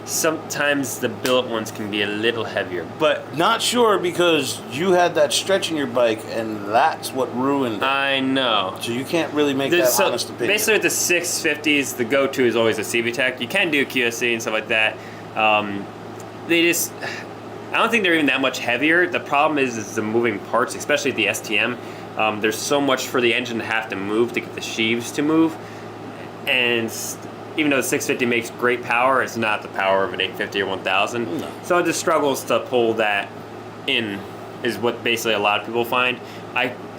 sometimes the billet ones can be a little heavier. But not sure because you had that stretch in your bike, and that's what ruined it. I know. So you can't really make that honest opinion. Basically, with the 650s, the go-to is always a CV Tech. You can do QSC and stuff like that. I don't think they're even that much heavier. The problem is the moving parts, especially the STM. There's so much for the engine to have to move to get the sheaves to move. And even though the 650 makes great power, it's not the power of an 850 or 1000. No. So it just struggles to pull that in, is what basically a lot of people find.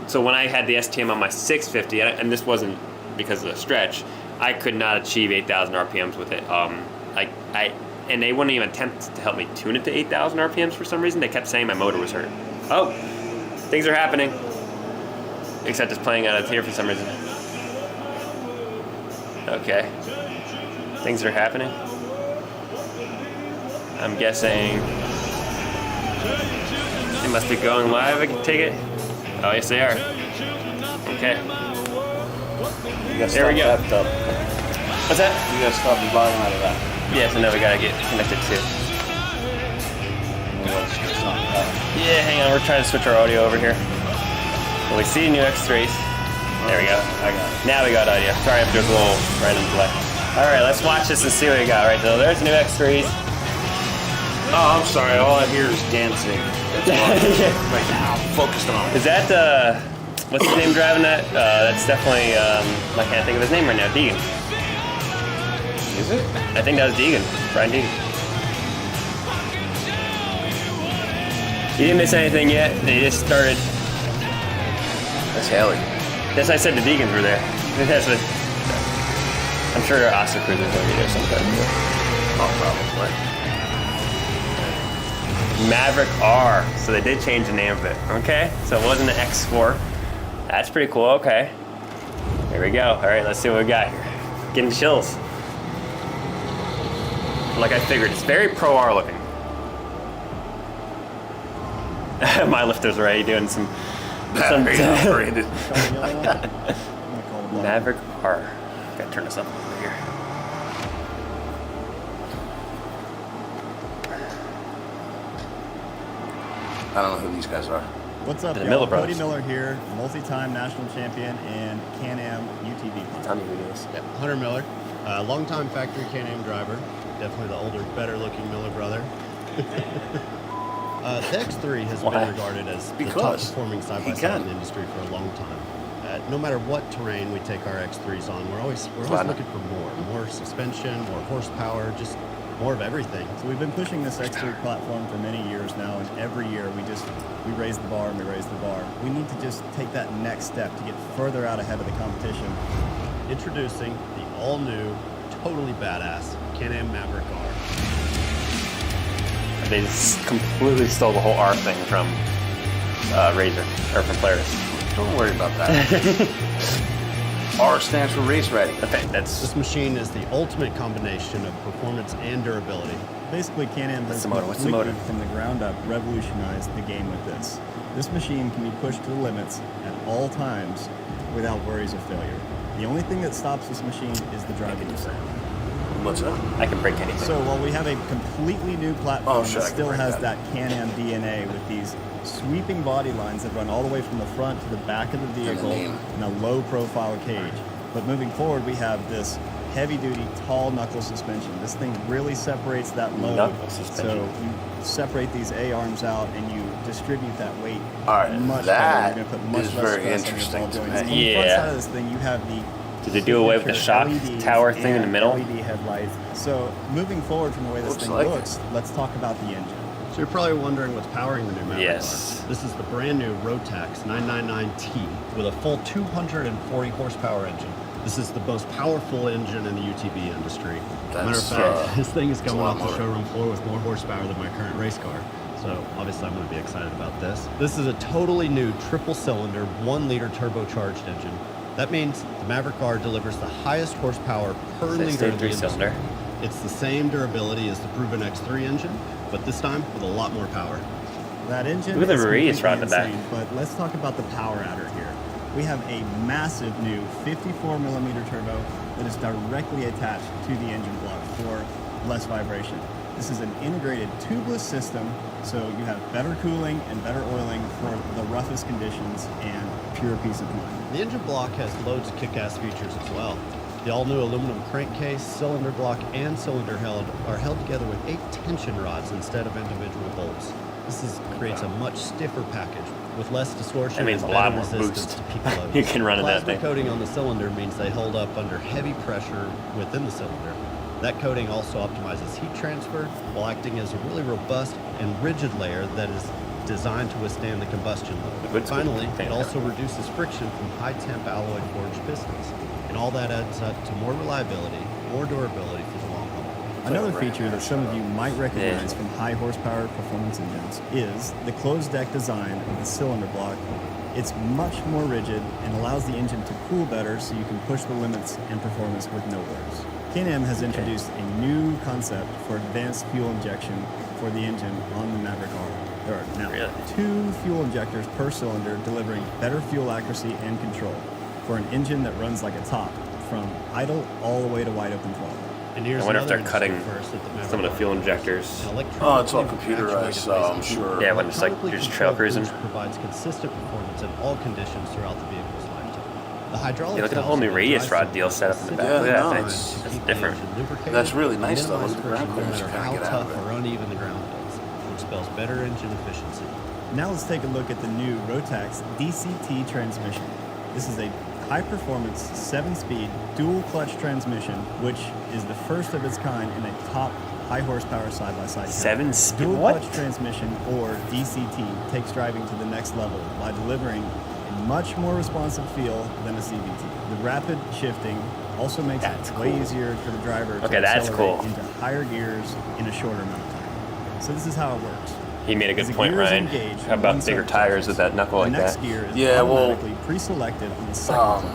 So when I had the STM on my 650, and this wasn't because of the stretch, I could not achieve 8,000 RPMs with it. And they wouldn't even attempt to help me tune it to 8,000 RPMs for some reason. They kept saying my motor was hurt. Oh, things are happening. Except it's playing out of here for some reason. Okay. Things are happening. I'm guessing they must be going live. I can take it. Oh, yes, they are. Okay. There we go. What's that? You gotta stop the volume out of that. Yeah, so now we gotta get connected to. Yeah, hang on, we're trying to switch our audio over here. Well, we see new X3s. There we go. I got it. Now we got audio. Sorry if there's a little random delay. Alright, let's watch this and see what we got right there. There's new X3s. Oh, I'm sorry, all I hear is dancing. Right now, I'm focused on it. Is that, what's his name driving that? That's definitely, I can't think of his name right now, Deegan. Is it? I think that was Deegan, Brian Deegan. You didn't miss anything yet. They just started. That's Haley. Yes, I said the Deegans were there. That's what. I'm sure our Oscar cruisers will be there sometime. Oh, probably. Maverick R. So they did change the name of it. Okay, so it wasn't an X4. That's pretty cool. Okay. Here we go. All right, let's see what we got here. Getting chills. Like I figured, it's very Pro R looking. My lifter's already doing some operated. Maverick R. Gotta turn this up over here. I don't know who these guys are. What's up, The y'all? Miller Cody Brothers. Miller here, multi-time national champion and Can-Am UTV. Tell me who it is. Yep, Hunter Miller, longtime factory Can-Am driver. Definitely the older, better-looking Miller brother. The X3 has Why? been regarded as the top Because performing he side-by-side can. in the industry for a long time. No matter what terrain we take our X3s on, we're always looking for more suspension, more horsepower, just more of everything. So we've been pushing this X3 platform for many years now, and every year we raise the bar and we raise the bar. We need to just take that next step to get further out ahead of the competition. Introducing the all-new, totally badass Can-Am Maverick R. They just completely stole the whole R thing from Razor, or from Polaris. Don't worry about that. R stands for race ready. Okay, that's This machine is the ultimate combination of performance and durability. Basically, Can-Am has the motor? What's the motor? from the ground up revolutionized the game with this. This machine can be pushed to the limits at all times without worries of failure. The only thing that stops this machine is the driving design. What's that? I can break anything. So while we have a completely new platform shit, I that can still break has that. that Can-Am DNA with these sweeping body lines that run all the way from the front to the back of the vehicle name. in a low profile cage. But moving forward, we have this heavy duty, tall knuckle suspension. This thing really separates that load. Knuckle suspension. So you separate these A-arms out and you distribute that weight All right, much that better. You're gonna put much is less very stress on your interesting ball to joints. me. On the front Yeah. side of this thing, you have the Did they do away with the shock LEDs tower thing in the and middle? LED headlights. So moving forward from the way this Looks thing like looks, let's talk about the engine. So you're probably wondering what's powering the new Maverick Yes. R. This is the brand new Rotax 999T with a full 240 horsepower engine. This is the most powerful engine in the UTV industry. Matter of That's, fact, this thing is coming a lot off the more. showroom floor with more horsepower than my current race car. So obviously I'm going to be excited about this. This is a totally new triple cylinder, 1 liter turbocharged engine. That means the Maverick R delivers the highest horsepower per They liter stayed in the industry. three-cylinder. It's the same durability as the proven X3 engine, but this time with a lot more power. That engine Look at the is radius completely rod in the back. insane, but let's talk about the power adder here. We have a massive new 54 millimeter turbo that is directly attached to the engine block for less vibration. This is an integrated tubeless system, so you have better cooling and better oiling for the roughest conditions and pure peace of mind. The engine block has loads of kick-ass features as well. The all-new aluminum crankcase, cylinder block, and cylinder head are held together with 8 tension rods instead of individual bolts. This creates a much stiffer package with less distortion That means and a lot better more resistance boost. to peak loads. You can run in that Plasma thing. coating on the cylinder means they hold up under heavy pressure within the cylinder. That coating also optimizes heat transfer while acting as a really robust and rigid layer that is designed to withstand the combustion The load. hood's Finally, cool. it also reduces friction from high-temp alloy forged pistons. And all that adds up to more reliability, more durability for the long haul. Another feature that some of you might recognize from high horsepower performance engines is the closed deck design of the cylinder block. It's much more rigid and allows the engine to cool better so you can push the limits and performance with no worries. Can-Am has introduced a new concept for advanced fuel injection for the engine on the Maverick R. There are now Really? 2 fuel injectors per cylinder delivering better fuel accuracy and control for an engine that runs like a top from idle all the way to wide open throttle. And here's I wonder if another they're cutting industry first at the Maverick some of the R. fuel injectors. An Oh, it's all electronically computerized, actuated so I'm base sure. Yeah, when it's like electronically you're just trail controlled cruising. boost provides consistent performance in all conditions throughout the vehicle's lifetime. The hydraulics Yeah, look at the whole new helps radius drive rod system deal set up in the back. Yeah, Look at that no, thing. it's- That's different. That's really nice, though. Look at the ground No clearance matter you kinda how get out tough of it. or uneven the ground is, which spells better engine efficiency. Now let's take a look at the new Rotax DCT transmission. This is a high-performance 7-speed dual-clutch transmission, which is the first of its kind in a top high-horsepower side-by-side. 7 speed. What? Dual-clutch transmission, or DCT, takes driving to the next level by delivering a much more responsive feel than a CVT. The rapid shifting also makes That's it way cool. easier for the driver to Okay, that's accelerate cool. into higher gears in a shorter amount of time. So this is how it works. He made a As good the point, gears Ryan. engage, How about one bigger side tires with that knuckle the like next that? gear is Yeah, well, automatically pre-selected on the second clutch.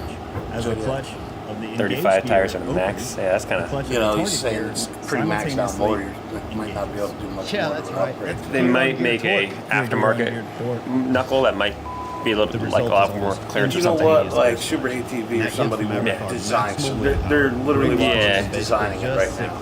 As the clutch of the engaged 35 tires gear on the max. opens, Yeah, that's kind the of. clutch of You know, the he's target saying gear it's pretty maxed out motor. simultaneously You might not be able to do much Yeah, more that's of an right. upgrade. They might make a Gear aftermarket torque. knuckle that might be a little The like a result lot is more almost clearance or You know something. what? Is Like this- Super ATV And or that somebody gives the would Maverick R design. So maximum they're weight literally power. Yeah. just designing it right now.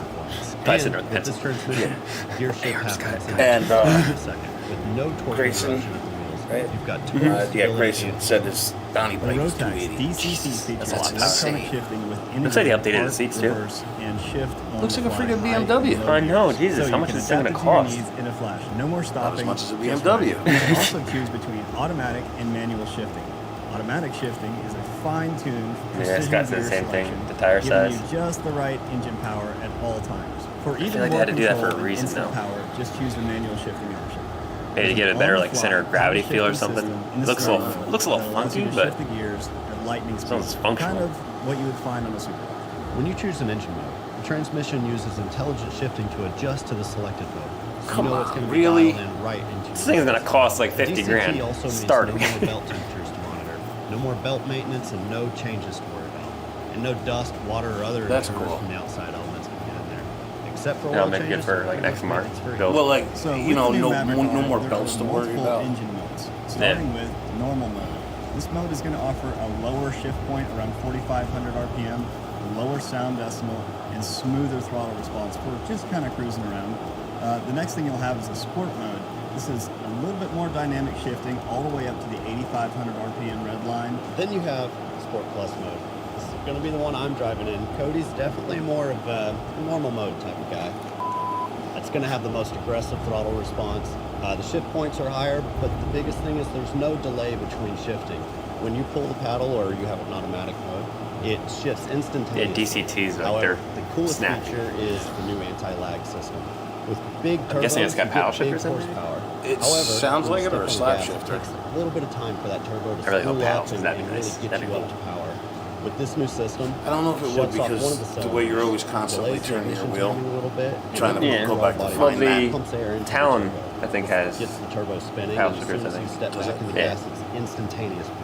Probably And said with this transmission, gear shift Aaron's got happens it. in And, a second with no torque Grayson, interruption at the wheels. right? You've got two Yeah, Grayson said his bounty The bike was Rotax 280. DCT features that's a lot. electronic Insane. shifting with Looks like they integrated updated the park, seats, too. reverse, and shift on Looks the like a fly freaking high and BMW. low I know, gears. Jesus, So how you much can is this thing adapt gonna it to your cost? needs in a flash. dash, no more stopping. Not as much as a just BMW. right. You can also choose between automatic and manual shifting. Automatic shifting is a fine-tuned precision it's got the gear same thing, selection, the tire giving size. you just the right engine power at all times. For even feel like they more had to do that for a control and reason, instant though. power, just choose the manual shifting option. Maybe to get a better like center of gravity feel or something. Looks a little funky, but shift the gears at lightning speed. sounds functional. Kind of what you would find on a supercar. When you choose an engine mode, the transmission uses intelligent shifting to adjust to the selected mode. So Come you know on, it's going to really? be dialed in right into this thing's gonna cost like 50 DCT grand also means starting. no more belt temperatures to monitor, no more belt maintenance, and no changes to worry about, and no dust, water, or other That's intruders cool. from the outside elements can get in there. Except for That'll oil make it good changes, for like next everything Mark is free. build. Well, like, So you know, with the new no Maverick R, more there belts are to worry multiple about. engine modes, starting with normal mode. This mode is going to offer a lower shift point around 4,500 RPM, a lower sound decimal, and smoother throttle response for just kind of cruising around. The next thing you'll have is a sport mode. This is a little bit more dynamic shifting all the way up to the 8,500 RPM red line. Then you have Sport Plus mode. This is going to be the one I'm driving in. Cody's definitely more of a normal mode type of guy. It's going to have the most aggressive throttle response. The shift points are higher, but the biggest thing is there's no delay between shifting. When you pull the paddle or you have an automatic mode, it shifts Yeah, instantaneously. DCTs like However, they're the coolest snappy. feature is the new anti-lag system. With big turbos, I'm guessing it's got you paddle get big shifters in there? horsepower. It However, sounds when like you it or a step on slap the gas, shifter? It takes a little bit of time for that turbo to I really hope spool paddles, up and, that'd be and really nice. get That'd you be up cool. to power. With this new system, I don't know if it would shuts off one of because the the way you're always cylinders, constantly delays the turning your ignition wheel, timing a little bit, trying to Yeah. go back to Well, find that. pumps air into the Talon, turbo. I think, has Gets the turbo spinning, paddle and as shifters, soon as I you think. step Does back it? in the Yeah. gas, it's instantaneous power.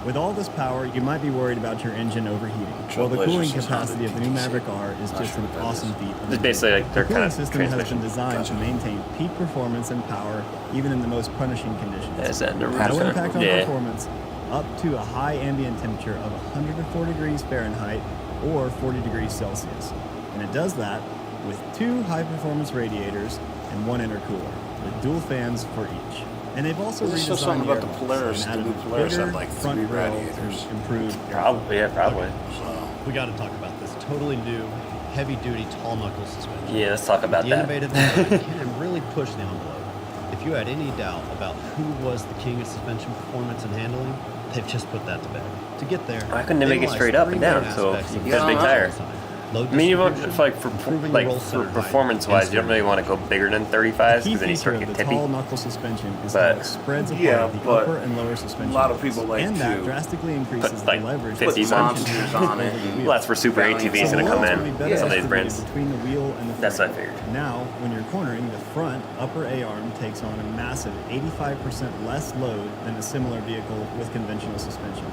With all this power, you might be worried about your engine overheating. Well, the Trailblazers cooling is capacity of the new TTC. Maverick R is Not just sure an what that awesome is. feat. It's basically like their The kind cooling of system has been transmission. designed to Gotcha. maintain peak performance and power even in the most punishing conditions. Is that the No original? impact on Yeah. performance up to a high ambient temperature of 104 degrees Fahrenheit or 40 degrees Celsius. And it does that with 2 high-performance radiators and 1 intercooler with dual fans for each. And they've also Does it show redesigned something the about the airbox Polaris? and The added new a Polaris had, bigger like, front 3 grille to radiators. improve Probably, yeah, probably. We got to talk about this totally new, heavy-duty tall knuckle suspension. Yeah, let's talk about The that. innovative design can really push the envelope. If you had any doubt about who was the king of suspension performance and handling, they've just put that to bed. To get there, Why couldn't they make it analyze straight up 3 and down? main So aspects you of got a big the tire. design. Load I mean, you want, distribution, for improving like the roll for center height, performance-wise, and you don't really want to go bigger than 35 The key because then you feature start to of get the tall tippy. knuckle suspension is But- how it spreads apart Yeah, the but upper and lower suspension. a lot of units. people like and that to drastically increases put, the like, leverage. 50s the on. suspension Monsters on it. over the wheel. Well, that's where super Down ATVs into going to So come the wall's gonna be in. better Some of these estimated brands. between the wheel and the That's frame. what I figured. Now, when you're cornering, the front upper A-arm takes on a massive 85% less load than a similar vehicle with conventional suspension.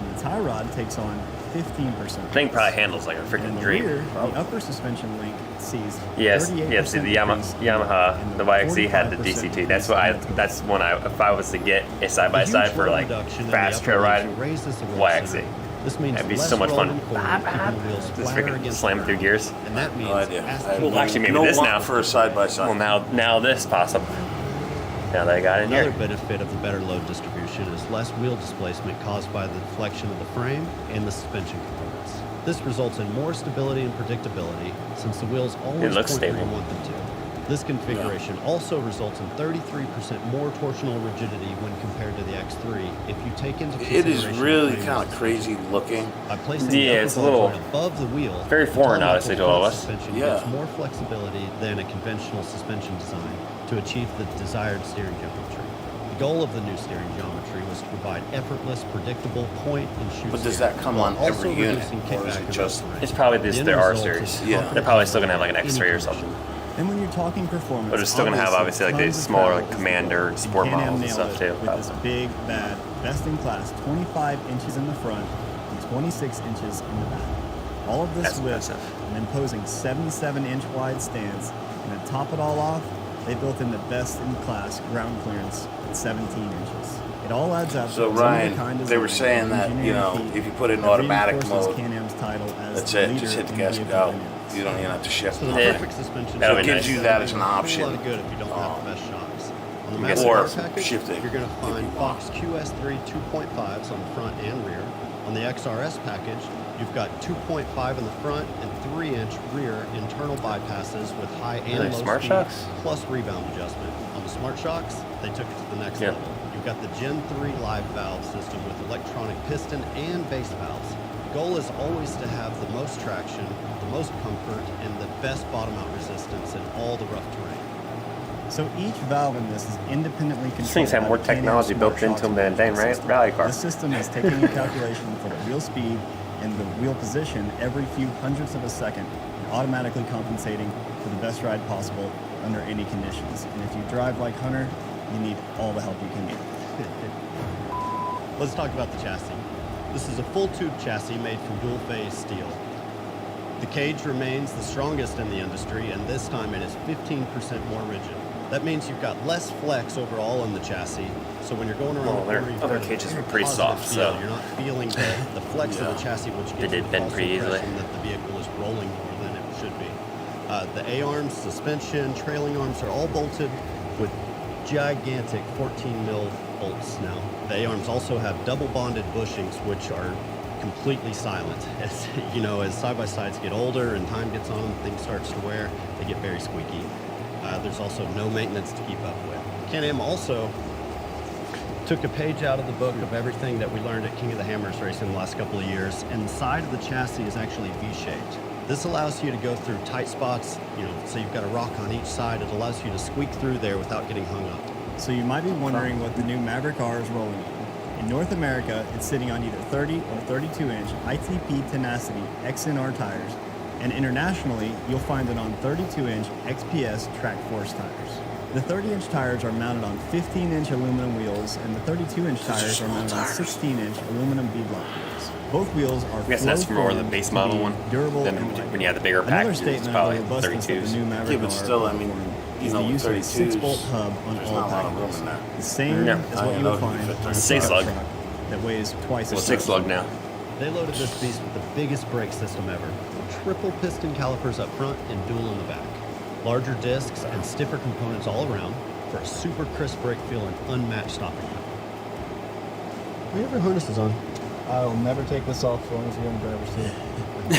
And the tie rod takes on 15%. Thing probably handles like a And in freaking the dream. rear, the upper suspension link sees Yes, 38% yeah. See, the increase in Yamaha, and the YXZ had the 45% DCT. That's what increase in That's one if I was to get a side by A side huge for load like reduction in the fast upper trail reach riding. raises the roll YXZ. center. This means That'd be less so much fun. rolling forward, keeping the wheels Just flatter freaking against slam the through ground. gears. And that means No idea. as I have the Well, actually, maybe no this want now. for a side by side. Well, now this possible. Now that I got in Another here. benefit of the better load distribution is less wheel displacement caused by the deflection of the frame and the suspension components. This results in more stability and predictability since the wheels always looks point where stable. you want them to. This configuration also results in 33% more torsional rigidity when compared to the X3 if you take into It consideration is really frame kind of resistance. crazy looking. By placing Yeah, the upper it's a ball little- joint above the wheel, very the foreign, tall obviously, to knuckle all of front us. suspension Yeah. gives more flexibility than a conventional suspension design to achieve the desired steering geometry. The goal of the new steering geometry was to provide effortless, predictable point and shoot. But does steering, that come while on every also unit, reducing or is kickback it and just- rust range. It's probably The this end their R result series. is Yeah. confident They're probably still gonna have like an any X3 or condition. something. And when you're talking performance, But it's still gonna have, obviously, like, these tons of smaller, travel like, is Commander the and goal. Sport Can-Am models and nailed stuff, it too, With probably. this big, bad, best-in-class 25 inches in the front and 26 inches in the back. All of this That's with impressive. an imposing 77-inch wide stance, and to top it all off, they built in the best-in-class ground clearance at 17 inches. It all adds up. So to Ryan, some of the they were design saying and that, you engineering know, feat if you put it in that automatic reinforces mode, Can-Am's title as that's the it. leader Just hit the in gas and vehicle go. dynamics. You don't even have to shift. So the Yeah. perfect suspension That'll be design nice. Gives you that as an is a whole option. lot of good if you don't have the best shocks. On the I guess Maverick or R package, shifting, you're going to if find you want. Fox QS3 2.5s on the front and rear. On the XRS package, you've got 2.5 in the front and 3-inch rear internal bypasses with high and Are they low smart speed, shocks? plus rebound adjustment. On On the Smart Shocks, they took it to the next level. You've got the Gen 3 live valve system with electronic piston and base valves. The goal is always to have the most traction, the most comfort, and the best bottom-out resistance in all the rough terrain. So each valve in this is independently controlled. These things have more technology built into them than a dang rally car. The system is taking into calculation for the wheel speed and the wheel position every few hundredths of a second, and automatically compensating for the best ride possible under any conditions. And if you drive like Hunter, you need all the help you can get. Let's talk about the chassis. This is a full tube chassis made from dual phase steel. The cage remains the strongest in the industry, and this time it is 15% more rigid. That means you've got less flex overall in the chassis, so when you're going around the corner, you've other got a cages were very pretty positive soft, feel. so You're not feeling the flex of the chassis, which gives did you bend false pretty easily. impression that the vehicle is rolling more than it should be. The A-arms, suspension, trailing arms are all bolted with gigantic 14 mil bolts now. The A-arms also have double bonded bushings, which are completely silent. As you know, as side-by-sides get older and time gets on them, things starts to wear, they get very squeaky. There's also no maintenance to keep up with. Can-Am also took a page out of the book of everything that we learned at King of the Hammers racing the last couple of years, and the side of the chassis is actually V-shaped. This allows you to go through tight spots, so you've got a rock on each side. It allows you to squeak through there without getting hung up. So you might be wondering what the new Maverick R is rolling on. In North America, it's sitting on either 30 or 32-inch ITP Tenacity XNR tires, and internationally, you'll find it on 32-inch XPS Track Force tires. The 30-inch tires are mounted on 15-inch aluminum wheels, and the 32-inch tires are mounted on 16-inch aluminum beadlock wheels. Both wheels are I guess that's more of the base model one. Durable Then and light. when you have the bigger Another packages, it's statement of the probably robustness of 32s. the new Maverick Yeah, but R still, I mean, is the use of a 6-bolt hub on there's all not a lot of room packages. in there. The same No. as what you would find on a Six pickup lug. truck that weighs twice as much. 6-lug now. They loaded this beast with the biggest brake system ever. Triple piston calipers up front and dual in the back. Larger discs and stiffer components all around for a super crisp brake feel and unmatched stopping power. We have our harnesses on. I will never take this off as long as you're in the driver's seat. We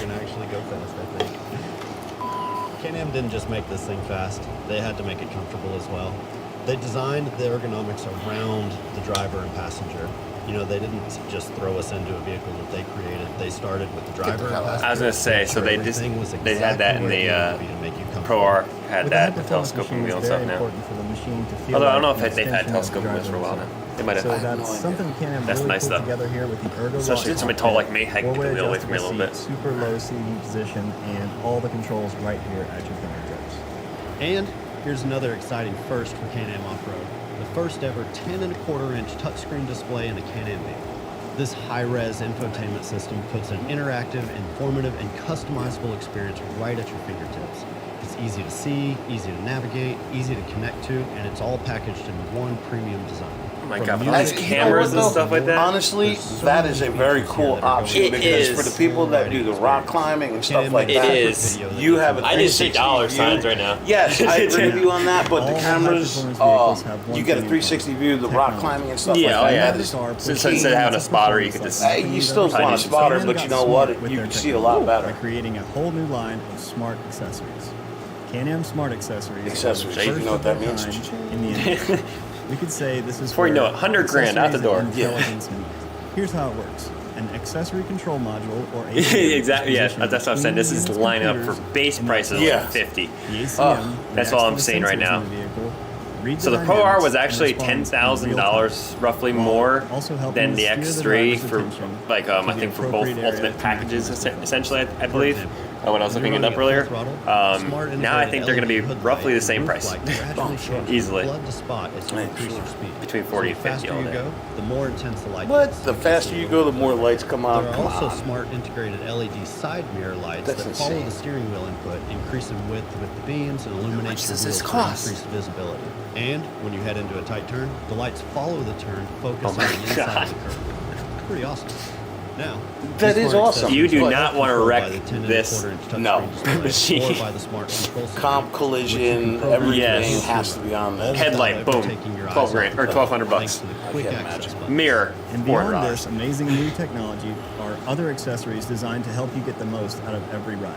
can actually go fast, I think. Can-Am didn't just make this thing fast. They had to make it comfortable as well. They designed the ergonomics around the driver and passenger. They didn't just throw us into a vehicle that they created. They started with the driver and passenger. I was gonna say, so they just Everything was they had that in exactly the where it needed to be to make you comfortable. Pro R had With that a the high-performance telescoping machine, wheel and it's stuff very now. important for the machine to feel Although I don't know like if an they've had extension of the telescoping wheels for a while now. driver They might have. So I have that's no idea. something Can-Am That's really nice put though. together here with the ergo Especially lock somebody cockpit, tall like me, I can get the four-way wheel away from me a adjustable little bit. seat, super low seating position, and all the controls right here at your fingertips. And here's another exciting first for Can-Am Off-Road. The first ever 10.25-inch touchscreen display in a Can-Am vehicle. This high-res infotainment system puts an interactive, informative, and customizable experience right at your fingertips. It's easy to see, easy to navigate, easy to connect to, and it's all packaged in one premium design. Oh my From God, music all these to cameras and though? stuff like that. Honestly, There's so that many is a very features cool here that are option It because is. for the people that do the rock climbing and stuff like It that, is. you have a I just see 360 dollar view. signs right now. Yes, I agree with you on that, but All the the cameras, high-performance vehicles have one you get a thing in 360 view of the rock technology. climbing and stuff Yeah, like oh that. yeah. That is So instead of having a spotter, you could just. Hey, you still want a spotter, but you know what? You can see a lot By better. creating a whole new line of smart accessories. Can-Am Smart Accessories. Accessories, are the you know what that first of means? their kind in the industry. We could say this is Before you know where it, 100 grand out the accessories door. and intelligence meet. Here's how it works. An accessory control module, or ACM, Exactly. Yeah, is positioned that's what I'm saying. This is between the lineup computers for base and prices Yeah. like 50. The ACM that's all I'm reacts to the seeing right sensors now. in the vehicle, reads So the Pro R dynamics, was and actually responds in real $10,000 roughly While more also helping than to the steer the X3 driver's for attention like to I the think for both appropriate area ultimate to packages maximize essentially I believe. example, When I was when looking you're it up running earlier. at full throttle, Now I think they're going to be smart integrated roughly the LED same roof price. light gradually shrinks Easily. blood to spot as you increase your speed. Between 40 and So 50 the all faster you day. go, the more intense the light What? gets. The faster you go, the more lights come on. There are Come also on. smart integrated LED side mirror lights That's that follow insane. the steering wheel input, increase in width with the beams and illuminate much your does wheels this for cost? increased visibility. And when you head into a tight turn, the lights follow the turn, focus Oh on my the inside God. of the curve. It's pretty awesome. Now, That these is smart awesome. You do accessories not are want to controlled wreck by the 10 this 1/4 touchscreen No. display machine. or by the smart control center, Comp which you collision, can program everything Yes. has to be on there. Headlight, without boom, taking your eyes 12 off grand the or road, 1,200 thanks bucks. to the I quick can't access imagine. button. Mirror, And $400. beyond this amazing new technology are other accessories designed to help you get the most out of every ride.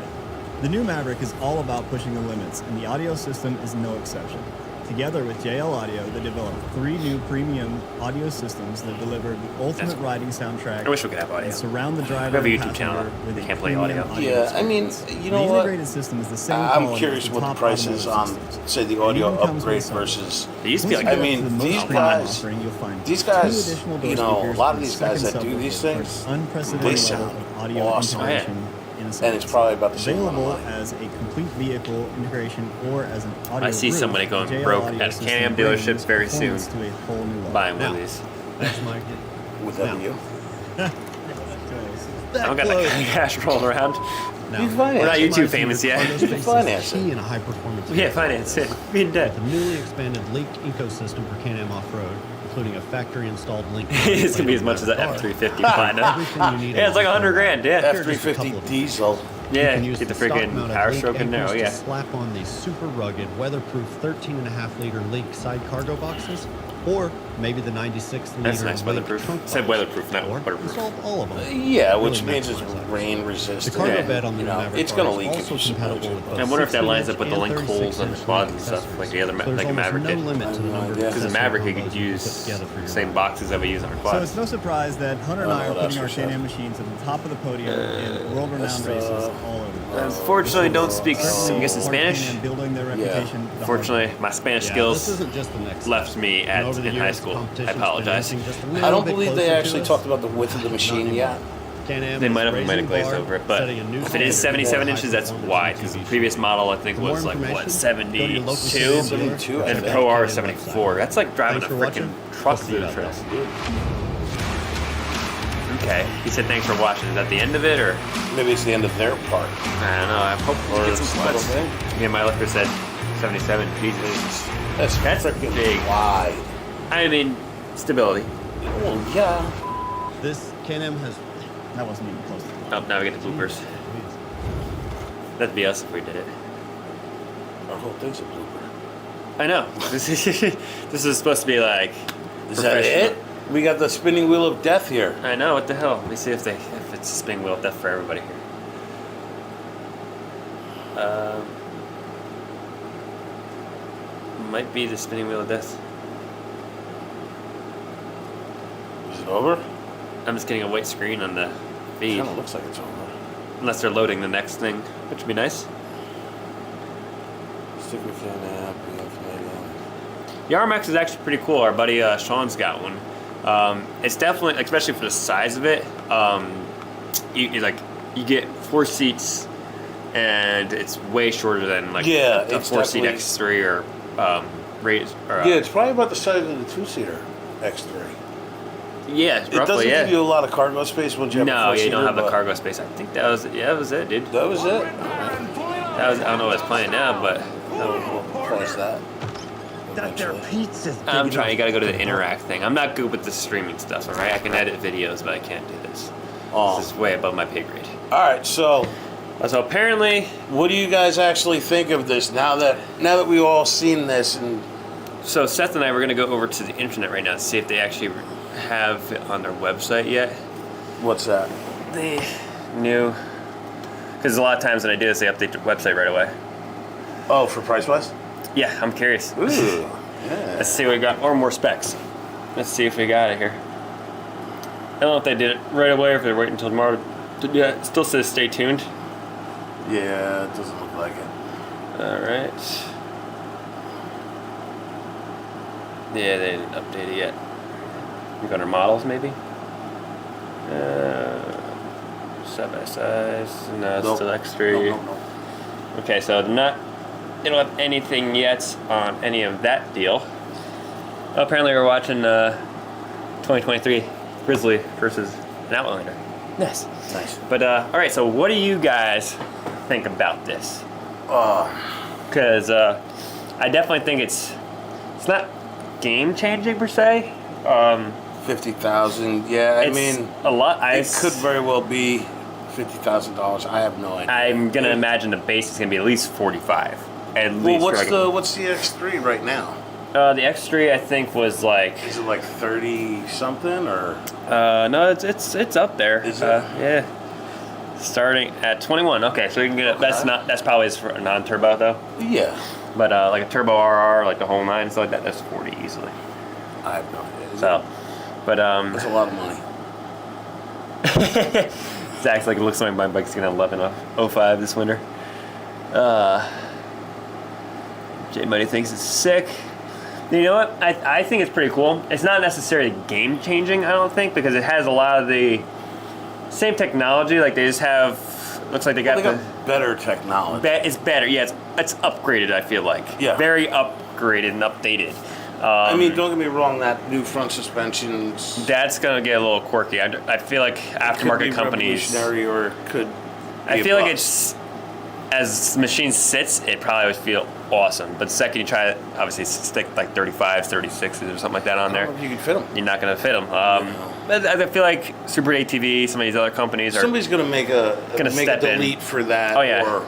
The new Maverick is all about pushing the limits, and the audio system is no exception. Together with JL Audio, they developed 3 new premium audio systems that deliver the ultimate riding soundtrack. I wish we could have audio. And surround the driver We have a and YouTube channel. passenger with a Can't play premium audio. Yeah, I mean, experience. you know the what? integrated system is the same I'm quality curious as what the top price is on, automotive systems. say, the It audio even comes with upgrade a sunroof. It versus. used to be Once like you I get up mean, to the most these premium guys- offering, you'll find these 2 guys, additional door you know, a speakers lot of and these guys second that do subwoofer these for things, unprecedented they level sound of audio awesome. integration in a And it's Sonos. probably about the same amount of Available money. as a complete vehicle integration or as an audio I see roof, somebody going JL broke Audio at a system Can-Am brings dealership very soon. performance to a whole new level. Buying one Now. of these. That's my Would that be you? I don't got that cash rolling around. Now, You finance. We're not YouTube maximizing famous the yet. cargo space is Finance it. key in a high-performance Yeah, vehicle. finance it. Being dead. The newly expanded Link ecosystem for Can-Am Off-Road, including a factory-installed Link. It's gonna be as much as that F350 Platinum. Everything you need Yeah, it's like $100 grand. Yeah. F350 diesel. You Yeah, can use get the stock freaking mounted power Link stroke in there. anchors Oh to yeah. slap on these super rugged, weatherproof 13.5-liter Link side cargo boxes, or maybe the 96-liter That's nice. Link Weatherproof. trunk It said box. weatherproof, not Or waterproof. install all of them. Yeah, which Really means it's maximize that. rain The resistant. cargo Yeah. bed on the You know, Maverick it's gonna R is leak if also you submerge compatible it. with both I wonder if that lines up 16-inch with the and link holes on the 36-inch quads and stuff accessories. like the other, So there's like a almost Maverick no did. limit to the number of Yeah. Because the accessory Maverick, you combos could you can use put together for your same bike. boxes that we use on our So quads. it's no surprise that Hunter and I Oh, are putting that's our for sure. Can-Am machines at the top of the podium in world-renowned That's, races all over the place. Unfortunately, don't speak, Certainly I'm guessing part of Spanish. Can-Am building their reputation. the Fortunately, my Spanish Yeah, skills this isn't just the next left step. me And over the in years, high the school. I competition's been apologize. inching just a I little don't bit believe closer they to actually us. talked about the width of the machine yet. Can-Am They is might have raising glazed bar, over it, but setting a new if it is standard 77 for inches, that's high-performance wide. Because the UTVs. previous model, I think, For more was like, what, information, go to your local 72? 72, I And the think. Pro R is Can-Am 74. website. That's like driving a Thanks for freaking watching. truck We'll see through you the out trails. there. Okay. He said thanks for watching. Is that the end of it, or? Maybe it's the end of their part. I don't know. I hope Or we get some it's not splits. okay. Yeah, my lifter said 77. Jesus. That's freaking big. wide. I mean, stability. Well, yeah. This Can-Am has That wasn't even close. Oh, now we get the bloopers. That'd be us if we did it. Our whole thing's a blooper. I know. This is supposed to be like. Is that it? We got the spinning wheel of death here. I know. What the hell? Let me see if it's a spinning wheel of death for everybody here. Might be the spinning wheel of death. Is it over? I'm just getting a white screen on the feed. Kind of looks like it's over. Unless they're loading the next thing, which would be nice. Stick with Can-Am, Canadian. The RMX is actually pretty cool. Our buddy Sean's got one. It's definitely, especially for the size of it, you get 4 seats, and it's way shorter than like Yeah, a it's 4-seat definitely- X3 or Yeah, it's probably about the size of the two-seater X3. yeah, It roughly, doesn't yeah. give you a lot of cargo space once you have a No, you four-seater, don't have the but cargo space. I think that was it, dude. That was it. That was, I don't know what it's playing now, but We'll place that. Eventually. I'm trying. You got to go to the interact thing. I'm not good with the streaming stuff. All right, I can edit videos, but I can't do this. Oh. This is way above my pay grade. All right, so So apparently, what do you guys actually think of this now that we all seen this? And so Seth and I were gonna go over to the internet right now to see if they actually have it on their website yet. what's that? The new, because a lot of times when I do this, they update the website right away. Oh, for price wise? Yeah, I'm curious. Ooh, yeah. Let's see what we got, or more specs. Let's see if we got it here. I don't know if they did it right away or if they're waiting until tomorrow. Yeah, it still says stay tuned. Yeah, it doesn't look like it. All right. Yeah, they didn't update it yet. We got our models, maybe. Side by size. No, it's Nope. still X3. Nope. Okay, so they don't have anything yet on any of that deal. Apparently, we're watching 2023 Grizzly versus an Outlander. Nice. Nice. But all right, so what do you guys think about this? Because I definitely think it's not game changing per se. 50,000. Yeah, I It's mean, a lot. it could very well be $50,000. I have no idea. I'm gonna imagine the base is gonna be at least 45. At Well, least. what's the X3 right now? The X3 I think was like Is it like 30 something or? no, it's up there. Is it? Yeah. Starting at 21. Okay, so we can get it. Okay. That's probably for a non-turbo though. Yeah. But like a turbo RR, like the whole 9 and stuff like that, that's 40 easily. I have no idea. So, but that's a lot of money. Zach's like, it looks like my bike's gonna 11.05 this winter. J Money thinks it's sick. You know what? I think it's pretty cool. It's not necessarily game changing, I don't think, because it has a lot of the same technology. Like they just have, looks like they got better technology. It's better, yeah. It's upgraded. I feel like, yeah, very upgraded and updated. I mean, don't get me wrong. That new front suspensions. That's gonna get a little quirky. I feel like aftermarket companies. Revolutionary, or it could. I feel like it's, as the machine sits, it probably would feel awesome. But the second you try it, obviously stick like 35s, 36s or something like that on there. I don't know if you can fit them. You're not going to fit them. But I feel like Super ATV, some of these other companies are. Somebody's going to make a delete for that. Oh, yeah. Or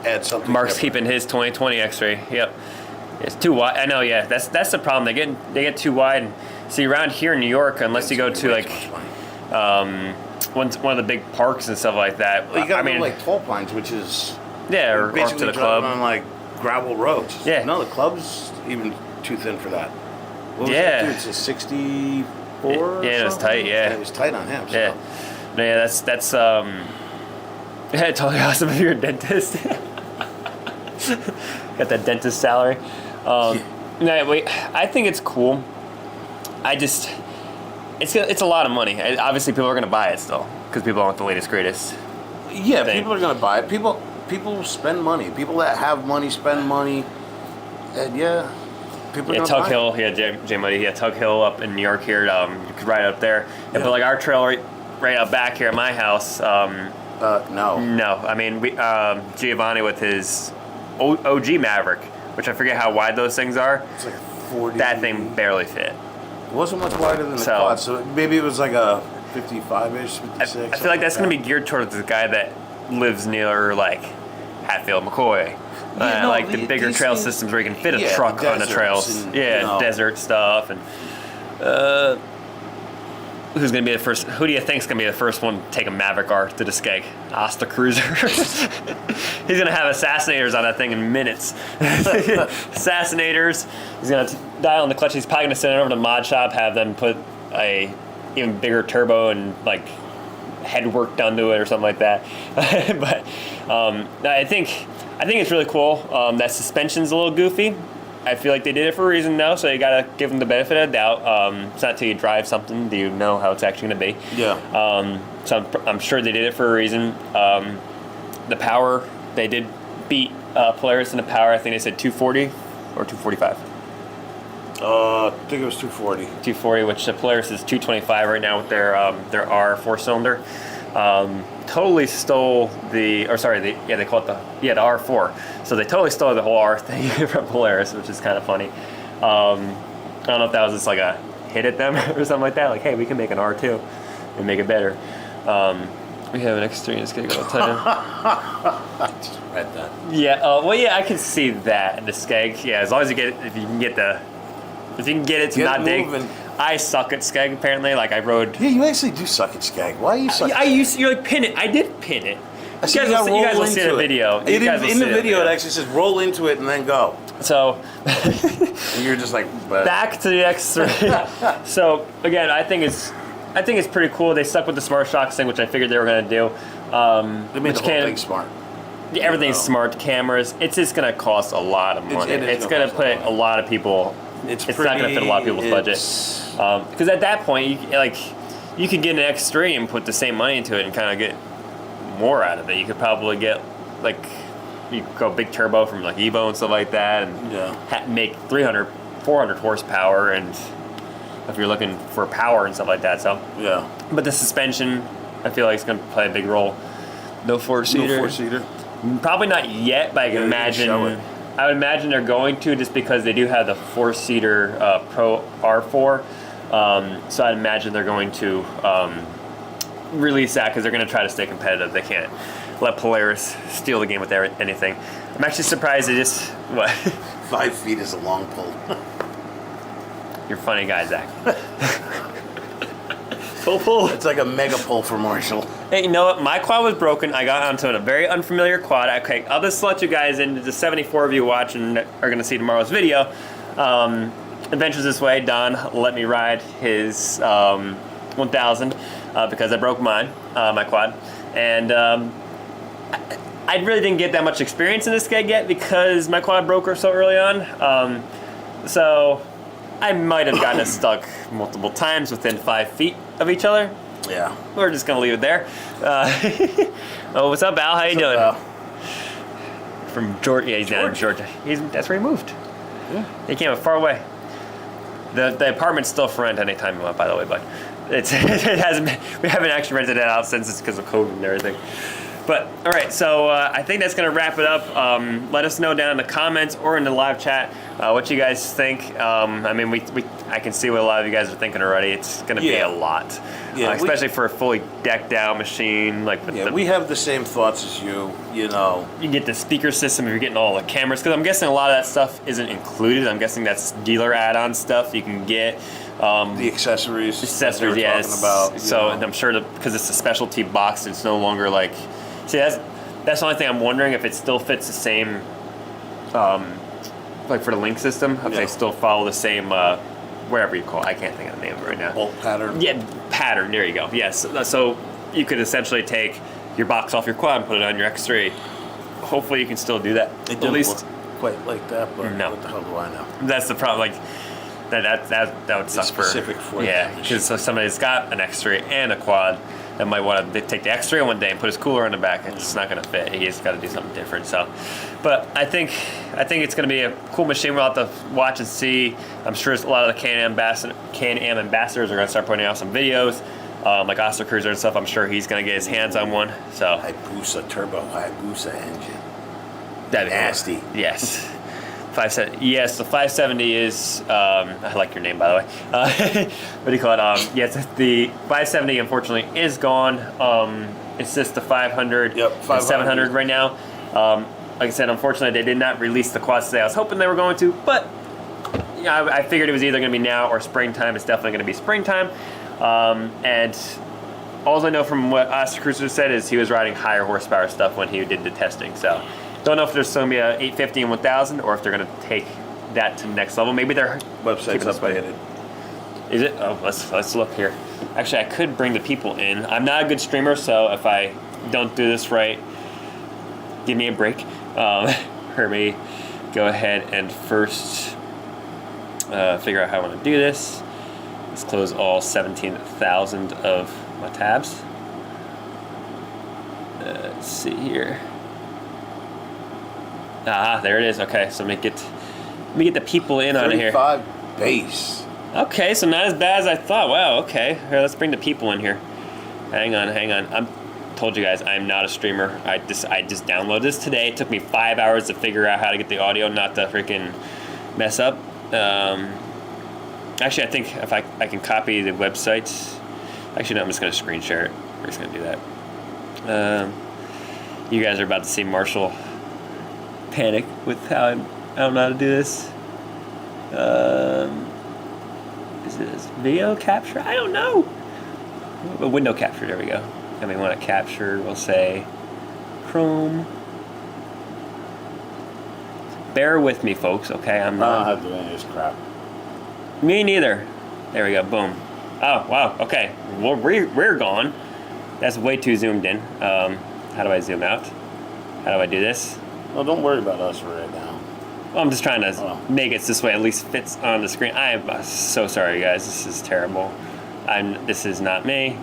add something. Mark's different. keeping his 2020 X-ray. Yep. It's too wide. I know. Yeah. That's the problem. They get too wide. And see, around here in New York, unless you go to like one of the big parks and stuff like that. Well, you got like Tall Pines, which is or basically to the club on like gravel roads. Yeah. No, the club's even too thin for that. What was yeah. That, dude? It's a 64. Yeah, it was tight. Yeah. It was tight on him. So. Yeah. No, yeah. That's yeah, totally awesome if you're a dentist. Got that dentist salary. No, wait. I think it's cool. It's a lot of money. Obviously, people are going to buy it still because people want the latest, greatest. Yeah, thing. people are going to buy it. People spend money. People that have money spend money. And yeah, people are going to buy Tug Hill. Yeah, J Muddy. Yeah, Tug Hill up in New York here. You could ride up there. Yeah. But like our trail right out back here at my house. No. No, I mean Giovanni with his OG Maverick, which I forget how wide those things are. It's like a 40. That thing barely fit. It wasn't much wider than the quad, so maybe it was like a 55-ish, 56. I feel like that's going to be geared towards the guy that lives near like Hatfield, McCoy. Like the bigger trail systems where you can fit a truck on the trails. And, desert stuff. And who's going to be the first? Who do you think is going to be the first one to take a Maverick R to the skeg? Asta Cruiser. He's going to have assassinators on that thing in minutes. Assassinators. He's going to dial on the clutch. He's probably going to send it over to the mod shop, have them put a even bigger turbo and like head work done to it or something like that. But I think it's really cool. That suspension's a little goofy. I feel like they did it for a reason though, so you gotta give them the benefit of the doubt. It's not till you drive something do you know how it's actually gonna be. Yeah. So I'm sure they did it for a reason. The power, they did beat Polaris in the power. I think they said 240 or 245. I think it was 240. 240, which the Polaris is 225 right now with their R 4-cylinder. Totally stole they call it the R4. So they totally stole the whole R thing from Polaris, which is kind of funny. I don't know if that was just like a hit at them or something like that. Like, hey, we can make an R2 and make it better. We have an X3 it's gonna go a ton. I just read that. Yeah. Well, yeah, I can see that in the skeg. Yeah, as long as you can get it to not dig. I suck at skeg apparently. Like I rode. Yeah, you actually do suck at skeg. Why are you suck? You like pin it. I did pin it. You guys will see the video. In the video, it actually says roll into it and then go. So and you're just like back to the X3. So again, I think it's pretty cool. They stuck with the Smart Shocks thing, which I figured they were going to do. They made the whole thing smart. Everything's smart. Cameras. It's just going to cost a lot of money. It's going to put a lot of people. It's not going to fit a lot of people's budget. Because at that point, you could get an X3 and put the same money into it and kind of get more out of it. You could probably get you could go big turbo from like Evo and stuff like that, and make 300, 400 horsepower, and if you're looking for power and stuff like that. So yeah. But the suspension, I feel like it's going to play a big role. No four-seater. No four-seater. Probably not yet, but I can imagine. I would imagine they're going to, just because they do have the four-seater Pro R4. So I'd imagine they're going to release that because they're going to try to stay competitive. They can't let Polaris steal the game with anything. I'm actually surprised they just what? 5 feet is a long pull. You're a funny guy, Zach. Pull. It's like a mega pull for Marshall. Hey, you know what? My quad was broken. I got onto a very unfamiliar quad. Okay, I'll just let you guys in. The 74 of you watching that are going to see tomorrow's video. Adventures This Way, Don let me ride his 1000 because I broke mine, my quad. And I really didn't get that much experience in this gig yet because my quad broke so early on. So I might have gotten it stuck multiple times within 5 feet of each other. Yeah. We're just gonna leave it there. Oh, what's up, Al? How you doing? From Georgia. Yeah, he's down in Georgia. That's where he moved. Yeah. He came far away. The apartment's still for rent anytime you want, by the way, but it hasn't been, we haven't actually rented it out since it's because of COVID and everything. But all right, so I think that's gonna wrap it up. Let us know down in the comments or in the live chat what you guys think. I mean, I can see what a lot of you guys are thinking already. It's gonna be a lot, especially for a fully decked out machine. Like we have the same thoughts as you. You know, you get the speaker system if you're getting all the cameras, because I'm guessing a lot of that stuff isn't included. I'm guessing that's dealer add-on stuff you can get. The accessories. Accessories, yes. About, so I'm sure because it's a specialty box, it's no longer like. See, that's the only thing I'm wondering if it still fits the same, like for the link system, if they still follow the same, whatever you call it. I can't think of the name of it right now. Bolt pattern. Yeah, pattern. There you go. Yes. So you could essentially take your box off your quad and put it on your X3. Hopefully you can still do that. It didn't look quite like that, but no. What the hell do I know? That's the problem. Like that would suck specific for because somebody's got an X3 and a quad that might want to take the X3 one day and put his cooler on the back. It's not going to fit. He's got to do something different. So, but I think it's going to be a cool machine. We'll have to watch and see. I'm sure a lot of the Can-Am ambassadors are going to start putting out some videos, like Oscar Cruiser and stuff. I'm sure he's going to get his hands on one. So Hayabusa turbo, Hayabusa engine. That'd be nasty. Cool. Yes. 570. Yes, the 570 is. I like your name, by the way. What do you call it? Yes, the 570 unfortunately is gone. It's just the 500 and 700 right now. Like I said, unfortunately, they did not release the quads today. I was hoping they were going to, but yeah, I figured it was either going to be now or springtime. It's definitely going to be springtime. And all I know from what Oscar Cruiser said is he was riding higher horsepower stuff when he did the testing. So. Don't know if there's going to be a 850 and 1000 or if they're going to take that to the next level. Maybe their website's updated. Is it? Oh, let's look here. Actually, I could bring the people in. I'm not a good streamer, so if I don't do this right, give me a break. Let me go ahead and first figure out how I want to do this. Let's close all 17,000 of my tabs. Let's see here. Ah, there it is. Okay, so let me get the people in on here. 35 base. Okay, so not as bad as I thought. Wow. Okay, here, let's bring the people in here. Hang on. Told you guys I'm not a streamer. I just downloaded this today. It took me 5 hours to figure out how to get the audio not to freaking mess up. Actually, I think if I can copy the website. Actually, no, I'm just gonna screen share it. We're just gonna do that. You guys are about to see Marshall panic with how I don't know how to do this. Is this video capture? I don't know. A window capture, there we go. And we want to capture, we'll say Chrome. Bear with me, folks, okay? I'm not. I don't have to do any of this crap. Me neither. There we go, boom. Oh, wow, okay. Well, we're gone. That's way too zoomed in. How do I zoom out? How do I do this? Well, don't worry about us right now. Well, I'm just trying to make it this way at least fits on the screen. I am so sorry, guys. This is terrible. This is not me.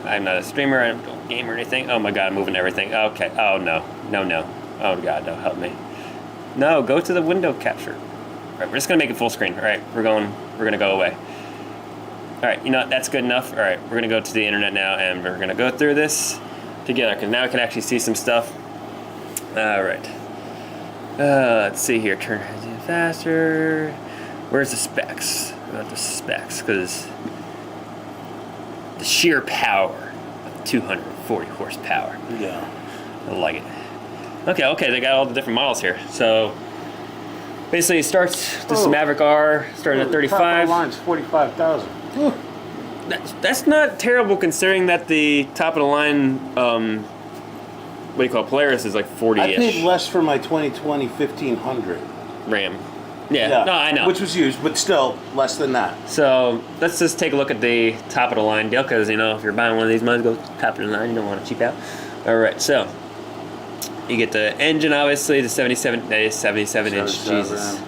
I'm not a streamer. I don't game or anything. Oh my God, I'm moving everything. Okay. Oh no. Oh God, no, help me. No, go to the window capture. All right, we're just gonna make it full screen. All right, we're gonna go away. All right, you know what? That's good enough. All right, we're gonna go to the internet now, and we're gonna go through this together because now we can actually see some stuff. All right. Let's see here. Turn faster. Where's the specs? About the specs, because the sheer power of 240 horsepower. Yeah. I like it. Okay. They got all the different models here. So basically, it starts. This is Maverick R, starting at 35. Top of the line's 45,000. That's not terrible considering that the top of the line, what do you call it, Polaris is like 40-ish. I paid less for my 2020 1500 Ram. Yeah, no, I know. Which was used, but still less than that. So let's just take a look at the top of the line deal, because you know if you're buying one of these, might as well go top of the line. You don't want to cheap out. All right, so you get the engine, obviously, the 77-inch. Jesus.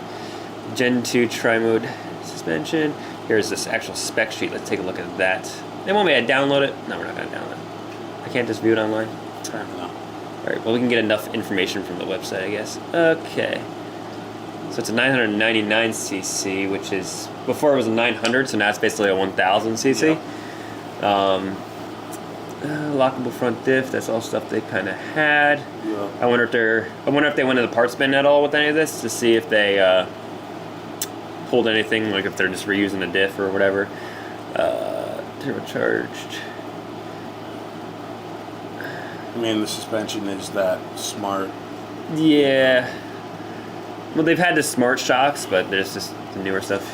Gen 2 tri-mode suspension. Here's this actual spec sheet. Let's take a look at that. They want me to download it? No, we're not going to download it. I can't just view it online. No. All right, well, we can get enough information from the website, I guess. Okay. So it's a 999cc, which is, before it was a 900, so now it's basically a 1000cc. Yeah. Lockable front diff, that's all stuff they kind of had. Yeah. I wonder if they went to the parts bin at all with any of this to see if they pulled anything, like if they're just reusing a diff or whatever. Turbocharged. I mean, the suspension is that smart. Yeah. Well, they've had the smart shocks, but there's just the newer stuff.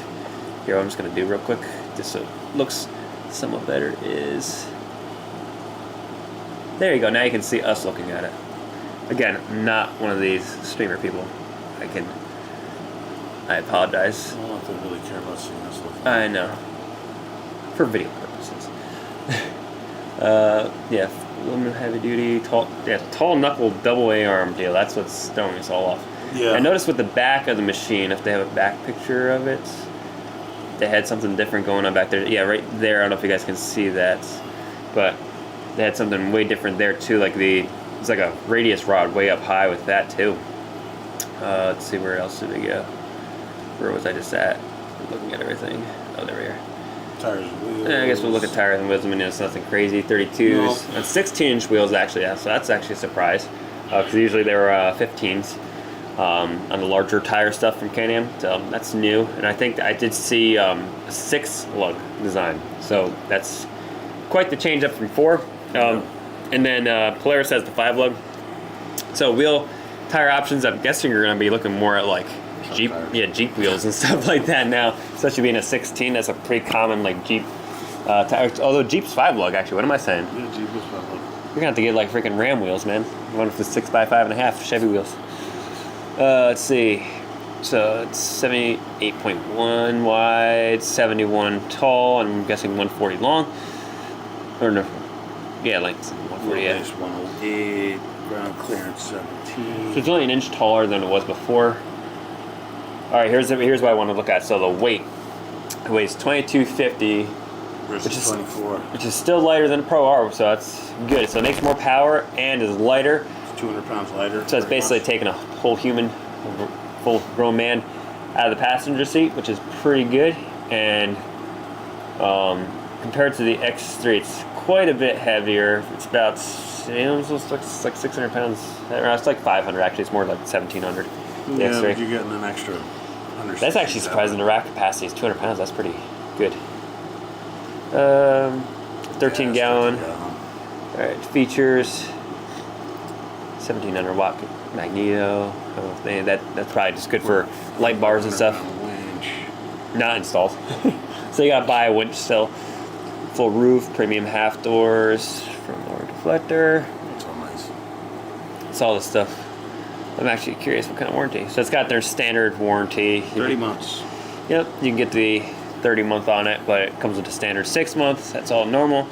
Here, what I'm just going to do real quick, just so it looks somewhat better, is... There you go, now you can see us looking at it. Again, I'm not one of these streamer people. I apologize. I don't know if they really care about seeing us looking. I know. For video purposes. Yeah, aluminum heavy duty, tall knuckle double A-arm deal. That's what's throwing us all off. Yeah. I noticed with the back of the machine, if they have a back picture of it, they had something different going on back there. Yeah, right there. I don't know if you guys can see that, but they had something way different there too. Like it's like a radius rod way up high with that too. Let's see, where else did we go? Where was I just at? Looking at everything. Oh, there we are. Tires and wheels. I guess we'll look at tires and wheels. I mean, it's nothing crazy. 32s. No. And 16-inch wheels, actually. Yeah, so that's actually a surprise. Because usually they were 15s on the larger tire stuff from Can-Am. So that's new. And I think I did see a 6-lug design. So that's quite the change up from 4. And then Polaris has the 5-lug. So wheel tire options, I'm guessing you're going to be looking more at like Jeep wheels and stuff like that now. Especially being a 16, that's a pretty common like Jeep tire. Although Jeep's 5-lug, actually. What am I saying? Yeah, Jeep is 5-lug. You're gonna have to get like freaking Ram wheels, man. One with the 6x5.5 Chevy wheels. Let's see. So it's 78.1 wide, 71 tall, and I'm guessing 140 long. Or no, yeah, like 140. Yeah. Base 108, ground clearance 17. So it's only an inch taller than it was before. All right, here's what I want to look at. So the weight. It weighs 2250. Versus 24. Which is still lighter than a Pro R, so that's good. So it makes more power and is lighter. It's 200 pounds lighter. So it's basically taking a whole human, full grown man out of the passenger seat, which is pretty good. And compared to the X3, it's quite a bit heavier. It's about, it's like 600 pounds. It's like 500 actually. It's more like 1700. The Yeah, X3. but you're getting an extra 100. That's actually surprising. The rack capacity is 200 pounds. That's pretty good. 13 gallon. All right, features. 1700 watt magneto. That's probably just good for light bars and stuff. Winch. Not installed. So you gotta buy a winch still. Full roof, premium half doors, front lower deflector. That's all nice. It's all this stuff. I'm actually curious what kind of warranty. So it's got their standard warranty. 30 months. Yep, you can get the 30-month on it, but it comes with a standard 6 months. That's all normal.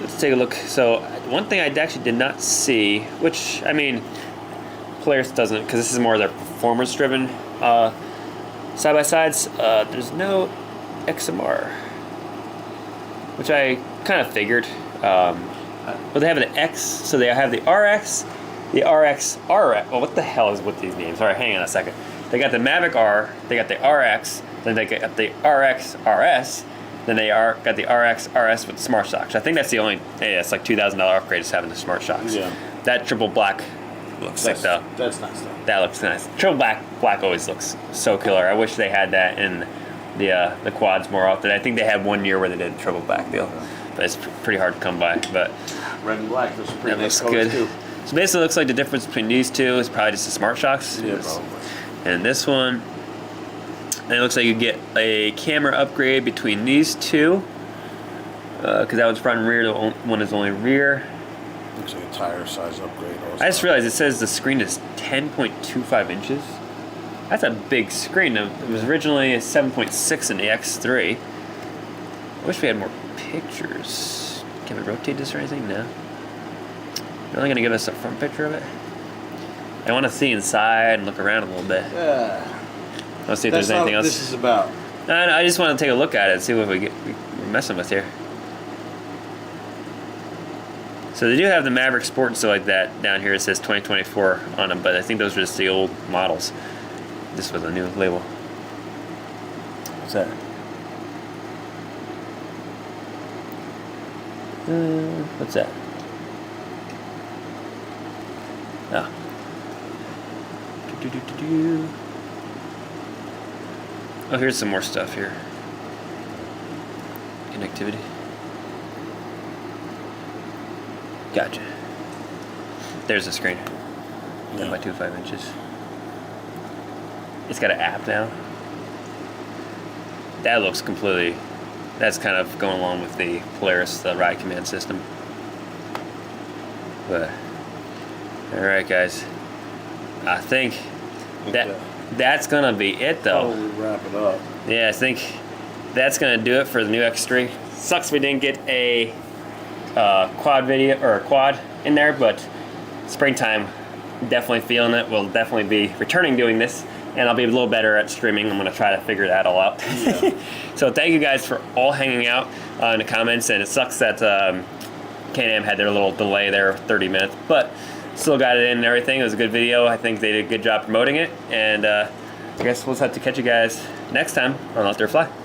Let's take a look. So one thing I actually did not see, which, I mean, Polaris doesn't, because this is more their performance-driven side-by-sides. There's no XMR, which I kind of figured. Well, they have the X, so they have the RX, the RX. Well, what the hell is with these names? All right, hang on a second. They got the Maverick R, they got the RX, then they got the RX RS, then they got the RX RS with the smart shocks. I think that's the only, it's like $2,000 upgrade is having the smart shocks. Yeah. That triple black looks sick though. That's nice though. That looks nice. Triple black always looks so killer. I wish they had that in the quads more often. I think they had 1 year where they did a triple black deal, but it's pretty hard to come by. But Red and black, those are pretty that nice looks colors good. too. So basically, it looks like the difference between these two is probably just the smart shocks. Yeah, probably. And this one, and it looks like you get a camera upgrade between these two. because that one's front and rear. The one is only rear. Looks like a tire size upgrade. Also. I just realized it says the screen is 10.25 inches. That's a big screen. It was originally a 7.6 in the X3. I wish we had more pictures. Can we rotate this or anything? No. You're only going to give us a front picture of it? I want to see inside and look around a little bit. Yeah. Let's see if there's anything else. This is about. No, I just want to take a look at it and see what we're messing with here. So they do have the Maverick Sport and stuff like that down here. It says 2024 on them, but I think those are just the old models. This was a new label. What's that? What's that? Oh. Oh, here's some more stuff here. Connectivity. Gotcha. There's the screen. 10.25 inches. It's got an app now. That looks completely. That's kind of going along with the Polaris, the ride command system. But all right, guys. I think that's gonna be it, though. Oh, we wrap it up. Yeah, I think that's gonna do it for the new X3. Sucks we didn't get a quad video or a quad in there, but springtime, definitely feeling it. We'll definitely be returning doing this, and I'll be a little better at streaming. I'm gonna try to figure that all out. Yeah. So thank you guys for all hanging out in the comments, and it sucks that Can-Am had their little delay there, 30 minutes, but still got it in and everything. It was a good video. I think they did a good job promoting it, and I guess we'll just have to catch you guys next time on LetDirtFly.